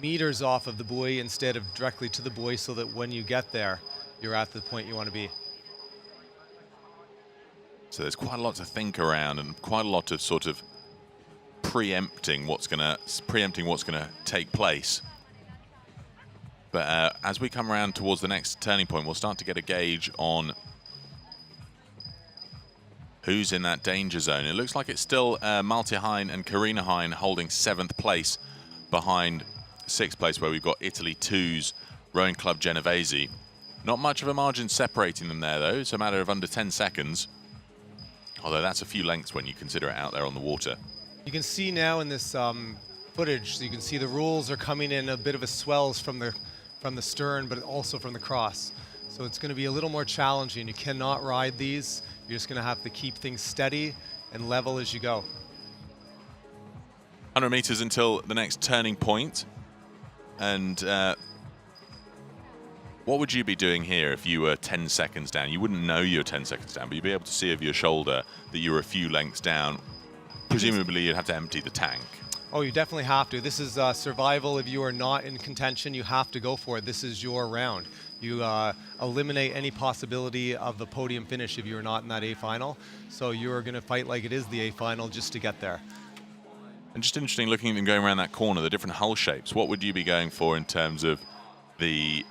meters off of the buoy instead of directly to the buoy, so that when you get there, you're at the point you want to be. So there's quite a lot to think around and quite a lot of sort of preempting what's going to take place. But as we come around towards the next turning point, we'll start to get a gauge on who's in that danger zone. It looks like it's still Malte Hein and Karina Hein holding 7th place behind 6th place, where we've got Italy 2's Rowing Club Genovese. Not much of a margin separating them there, though. It's a matter of under 10 seconds. Although that's a few lengths when you consider it out there on the water. You can see now in this footage, so you can see the rules are coming in a bit of a swells from the stern, but also from the cross. So it's going to be a little more challenging. You cannot ride these. You're just going to have to keep things steady and level as you go. 100 meters until the next turning point. And what would you be doing here if you were 10 seconds down? You wouldn't know you're 10 seconds down, but you'd be able to see over your shoulder that you were a few lengths down. Presumably, you'd have to empty the tank. Oh, you definitely have to. This is survival. If you are not in contention, you have to go for it. This is your round. You eliminate any possibility of the podium finish if you're not in that A final. So you're going to fight like it is the A final just to get there. And just interesting looking at them going around that corner, the different hull shapes. What would you be going for in terms of the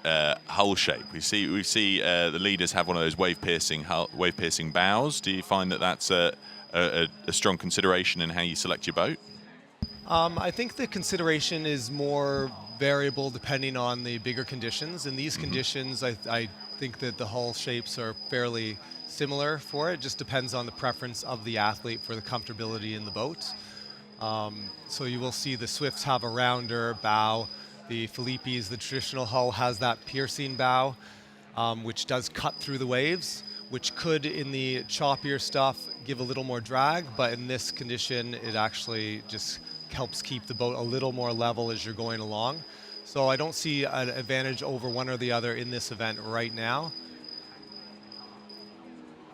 hull shape? We see the leaders have one of those wave-piercing bows. Do you find that that's a strong consideration in how you select your boat? I think the consideration is more variable depending on the bigger conditions. In these conditions, I think that the hull shapes are fairly similar for it. It just depends on the preference of the athlete for the comfortability in the boat. So you will see the Swifts have a rounder bow. The Filippi's, the traditional hull, has that piercing bow, which does cut through the waves, which could, in the choppier stuff, give a little more drag, but in this condition, it actually just helps keep the boat a little more level as you're going along. So I don't see an advantage over one or the other in this event right now.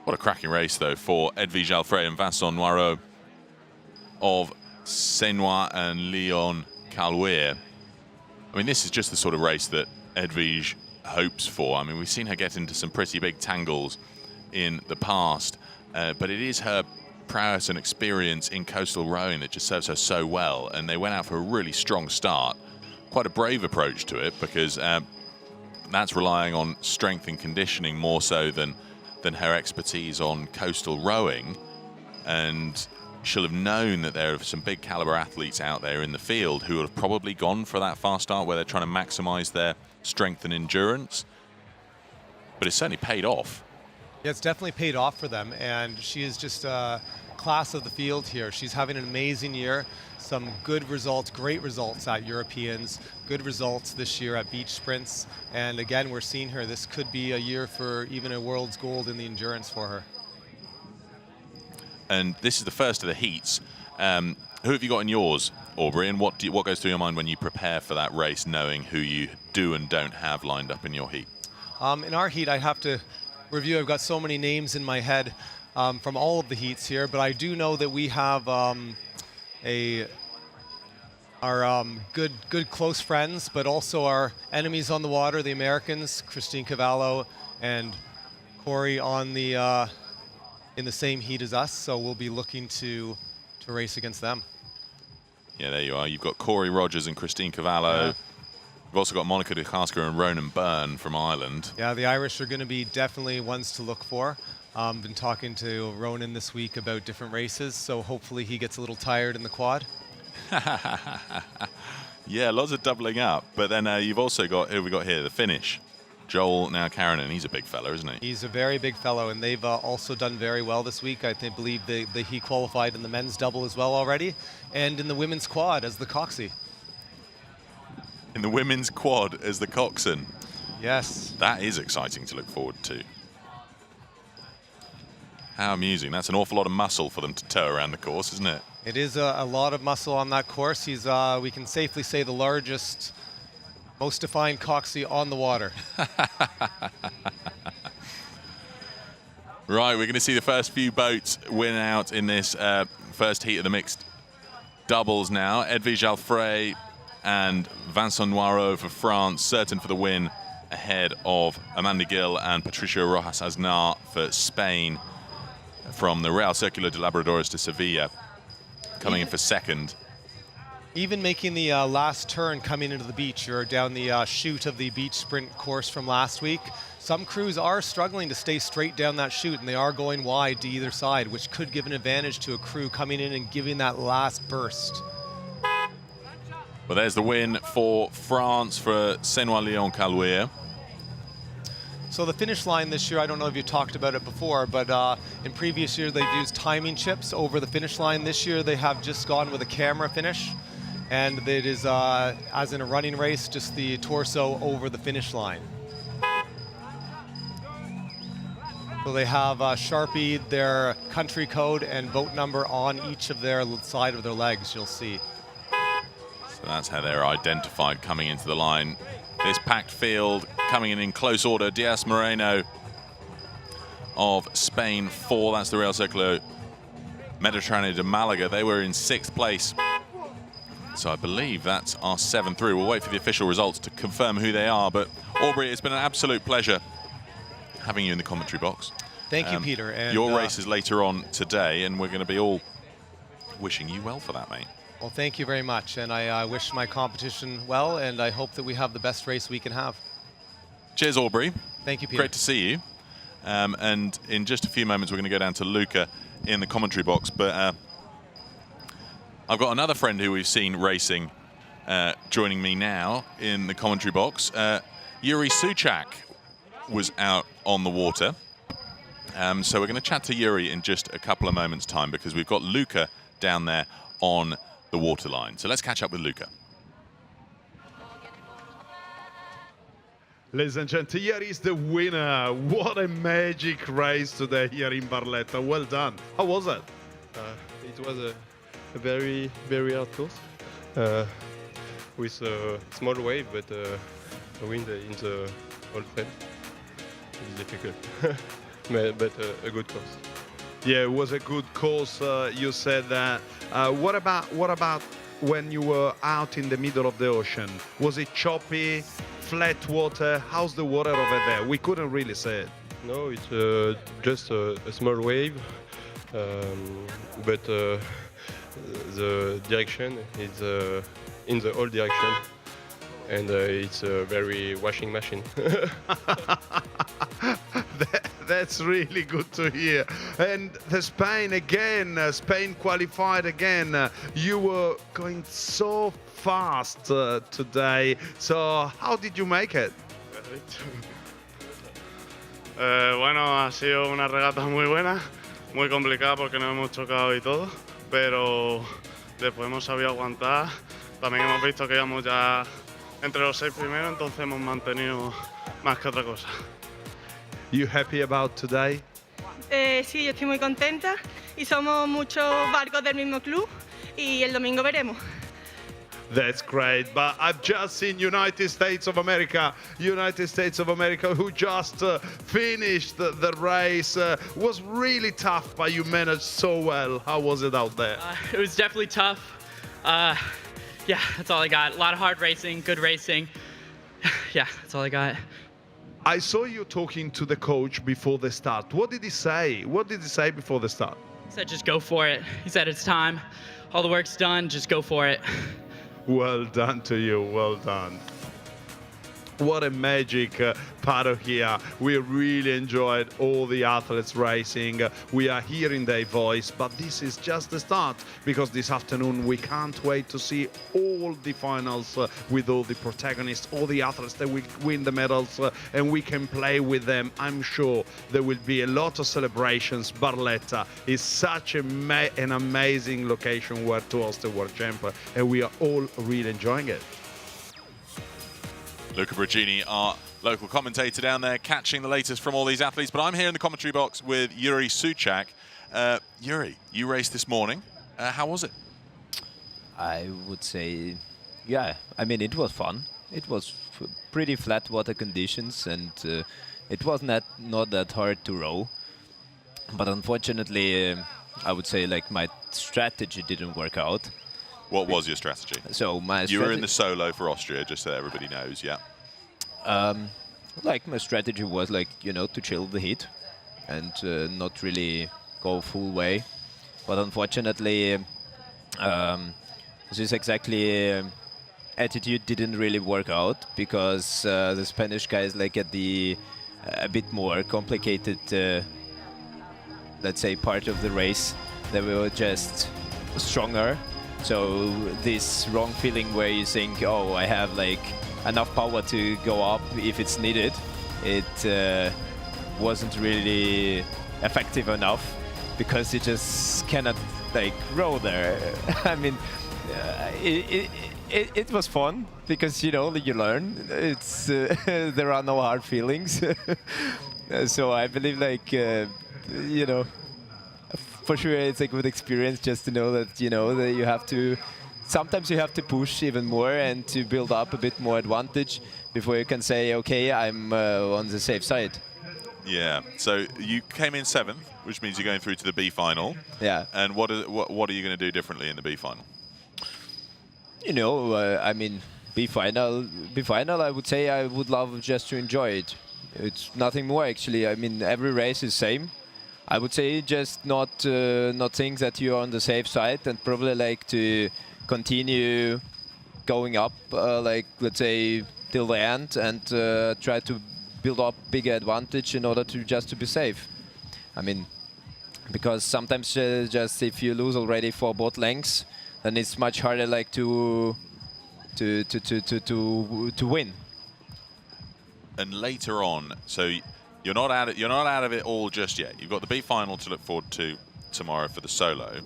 What a cracking race, though, for Edwige Alfred and Vincent Noirot of Senois and Leon Calweir. I mean, this is just the sort of race that Edwige hopes for. I mean, we've seen her get into some pretty big tangles in the past, but it is her prowess and experience in coastal rowing that just serves her so well, and they went out for a really strong start. Quite a brave approach to it, because that's relying on strength and conditioning more so than her expertise on coastal rowing, and she'll have known that there are some big caliber athletes out there in the field who have probably gone for that fast start where they're trying to maximize their strength and endurance, but it's certainly paid off. Yeah, it's definitely paid off for them, and she is just a class of the field here. She's having an amazing year, some good results, great results at Europeans, good results this year at beach sprints, and again, we're seeing her. This could be a year for even a world's gold in the endurance for her. And this is the first of the heats. Who have you got in yours, Aubrey, and what goes through your mind when you prepare for that race, knowing who you do and don't have lined up in your heat? In our heat, I have to review. I've got so many names in my head from all of the heats here, but I do know that we have our good close friends, but also our enemies on the water, the Americans, Christine Cavallo and Corey on the in the same heat as us, so we'll be looking to race against them. Yeah, there you are. You've got Corey Rogers and Christine Cavallo. Yeah. You've also got Monica de Casca and Ronan Byrne from Ireland. Yeah, the Irish are going to be definitely ones to look for. Been talking to Ronan this week about different races, so hopefully he gets a little tired in the quad. Yeah, lots of doubling up. But then you've also got, who have we got here? The Finnish. Joel now Karanen, he's a big fella, isn't he? He's a very big fellow, and they've also done very well this week. I believe he qualified in the men's double as well already, and in the women's quad as the coxie. In the women's quad as the coxswain. Yes. That is exciting to look forward to. How amusing. That's an awful lot of muscle for them to tow around the course, isn't it? It is a lot of muscle on that course. He's, we can safely say, the largest, most defined coxie on the water. Right, we're going to see the first few boats win out in this first heat of the mixed doubles now. Edwige Alfray and Vincent Noirot for France, certain for the win, ahead of Amanda Gill and Patricia Rojas Aznar for Spain from the Real Circulo de Labradores de Sevilla, coming in for second. Even making the last turn coming into the beach, you're down the chute of the beach sprint course from last week. Some crews are struggling to stay straight down that chute, and they are going wide to either side, which could give an advantage to a crew coming in and giving that last burst. Well, there's the win for France for Senois-Lyon-Calouire. So the finish line this year, I don't know if you talked about it before, but in previous years they've used timing chips over the finish line. This year they have just gone with a camera finish, and it is, as in a running race, just the torso over the finish line. So they have Sharpied their country code and boat number on each of their side of their legs, you'll see. So that's how they're identified coming into the line. This packed field coming in close order. Diaz Moreno of Spain 4. That's the Real Circulo Mediterráneo de Malaga. They were in 6th place. So I believe that's our 7 through. We'll wait for the official results to confirm who they are. But Aubrey, it's been an absolute pleasure having you in the commentary box. Thank you, Peter. And your race is later on today, and we're going to be all wishing you well for that, mate. Well, thank you very much, and I wish my competition well, and I hope that we have the best race we can have. Cheers, Aubrey. Thank you, Peter. Great to see you. And in just a few moments, we're going to go down to Luca in the commentary box. But I've got another friend who we've seen racing joining me now in the commentary box. Yuri Suchak was out on the water. So we're going to chat to Yuri in just a couple of moments' time, because we've got Luca down there on the waterline. So let's catch up with Luca. Ladies and gentlemen, here is the winner. What a magic race today here in Barletta. Well done. How was it? It was a very, very hard course with a small wave, but the wind in the whole frame is difficult, but a good course. Yeah, it was a good course. You said that. What about when you were out in the middle of the ocean? Was it choppy, flat water? How's the water over there? We couldn't really say it. No, it's just a small wave, but the direction is in the whole direction, and it's a very washing machine. That's really good to hear. And the Spain again, Spain qualified again. You were going so fast today. So how did you make it? Bueno, ha sido una regata muy buena, muy complicada porque nos hemos chocado y todo, pero después hemos sabido aguantar. También hemos visto que íbamos ya entre los 6 primeros, entonces hemos mantenido más que otra cosa. You happy about today? Sí, yo estoy muy contenta y somos muchos barcos del mismo club y el domingo veremos. That's great, but I've just seen United States of America, who just finished the race. Was really tough, but you managed so well. How was it out there? It was definitely tough. Yeah, that's all I got. A lot of hard racing, good racing. Yeah, that's all I got. I saw you talking to the coach before the start. What did he say? What did he say before the start? He said, just go for it. He said, it's time. All the work's done. Just go for it. Well done to you. Well done. What a magic paddle here. We really enjoyed all the athletes racing. We are hearing their voice, but this is just the start, because this afternoon we can't wait to see all the finals with all the protagonists, all the athletes that will win the medals, and we can play with them. I'm sure there will be a lot of celebrations. Barletta is such an amazing location where to host the World Champion, and we are all really enjoying it. Luca Bragini, our local commentator down there, catching the latest from all these athletes. But I'm here in the commentary box with Yuri Suchak. Yuri, you raced this morning. How was it? I would say, yeah, I mean, it was fun. It was pretty flat water conditions, and it was not that hard to row. But unfortunately, I would say, like, my strategy didn't work out. What was your strategy? So you were in the solo for Austria, just so everybody knows, yeah. Like, my strategy was, like, you know, to chill the heat and not really go full way. But unfortunately, this exactly attitude didn't really work out, because the Spanish guys, like, at the a bit more complicated, let's say, part of the race, they were just stronger. So this wrong feeling where you think, oh, I have like enough power to go up if it's needed, it wasn't really effective enough, because you just cannot like row there. I mean, it was fun, because, you know, you learn. It's there are no hard feelings. So I believe, like, you know, for sure it's a good experience just to know that, you know, that you have to, sometimes you have to push even more and to build up a bit more advantage before you can say, okay, I'm on the safe side. Yeah, so you came in 7th, which means you're going through to the B final. Yeah. And what are you going to do differently in the B final? You know, I mean, B final, I would say I would love just to enjoy it. It's nothing more, actually. I mean, every race is same. I would say just not think that you're on the safe side, and probably like to continue going up, like, let's say, till the end, and try to build up bigger advantage in order to just to be safe. I mean, because sometimes just if you lose already 4 boat lengths, then it's much harder, like, to win. And later on, so you're not out of it all just yet. You've got the B final to look forward to tomorrow for the solo,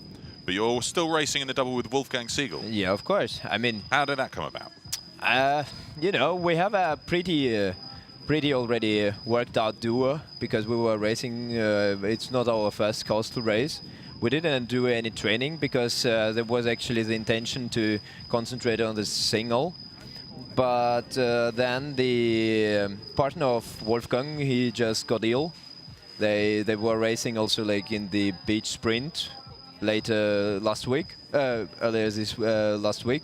but you're still racing in the double with Wolfgang Siegel. Yeah, of course. I mean, how did that come about? You know, we have a pretty already worked out duo, because we were racing. It's not our first coastal race. We didn't do any training, because there was actually the intention to concentrate on the single. But then the partner of Wolfgang, he just got ill. They were racing also, like, in the beach sprint earlier this last week.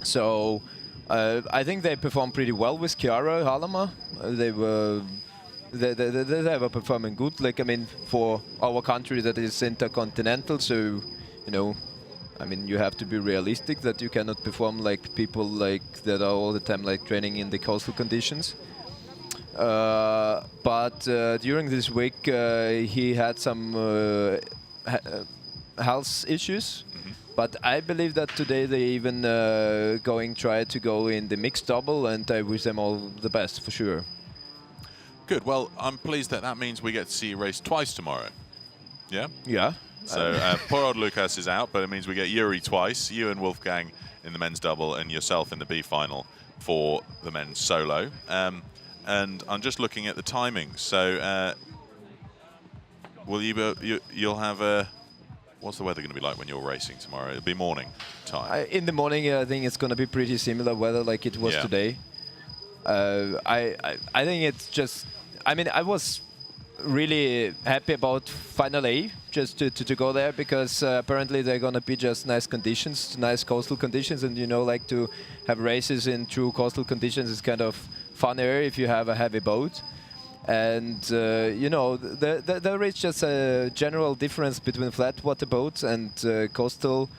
So I think they performed pretty well with Chiara Halama. They were performing good. Like, I mean, for our country that is intercontinental, so, you know, I mean, you have to be realistic that you cannot perform like people like that are all the time like training in the coastal conditions. But during this week, he had some health issues. But I believe that today they even try to go in the mixed double, and I wish them all the best for sure. Good. Well, I'm pleased that means we get to see you race twice tomorrow. Yeah? Yeah. So poor old Lucas is out, but it means we get Yuri twice, you and Wolfgang in the men's double, and yourself in the B final for the men's solo. And I'm just looking at the timings. So will you'll have a... What's the weather going to be like when you're racing tomorrow? It'll be morning time. In the morning, I think it's going to be pretty similar weather like it was today. I think it's just... I mean, I was really happy about Final A, just to go there, because apparently they're going to be just nice conditions, nice coastal conditions, and, you know, like, to have races in true coastal conditions is kind of funnier if you have a heavy boat. And, you know, there is just a general difference between flat water boats and coastal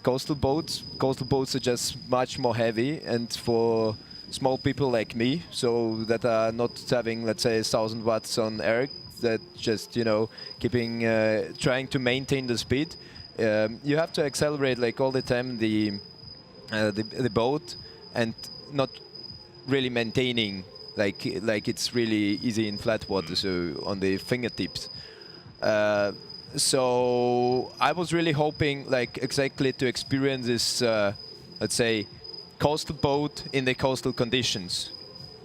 boats. Coastal boats are just much more heavy, and for small people like me, so that are not having, let's say, 1,000 watts on air, that just, you know, keeping, trying to maintain the speed. You have to accelerate like all the time the boat, and not really maintaining like it's really easy in flat water, so on the fingertips. So I was really hoping like exactly to experience this, let's say, coastal boat in the coastal conditions.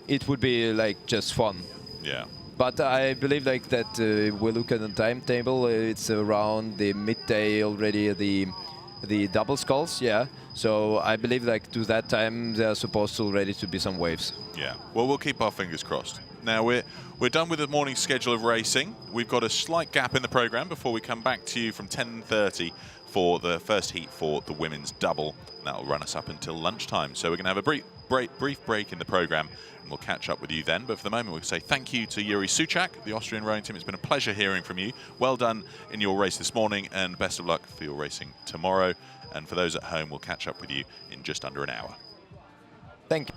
It would be like just fun. Yeah. But I believe like that we look at the timetable, it's around the midday already, the double sculls, yeah. So I believe like to that time there are supposed to already to be some waves. Yeah, well, we'll keep our fingers crossed. Now we're done with the morning schedule of racing. We've got a slight gap in the program before we come back to you from 10:30 for the first heat for the women's double. That'll run us up until lunchtime. So we're going to have a brief break in the program, and we'll catch up with you then. But for the moment, we'll say thank you to Yuri Suchak, the Austrian rowing team. It's been a pleasure hearing from you. Well done in your race this morning, and best of luck for your racing tomorrow. And for those at home, we'll catch up with you in just under an hour. Thank you.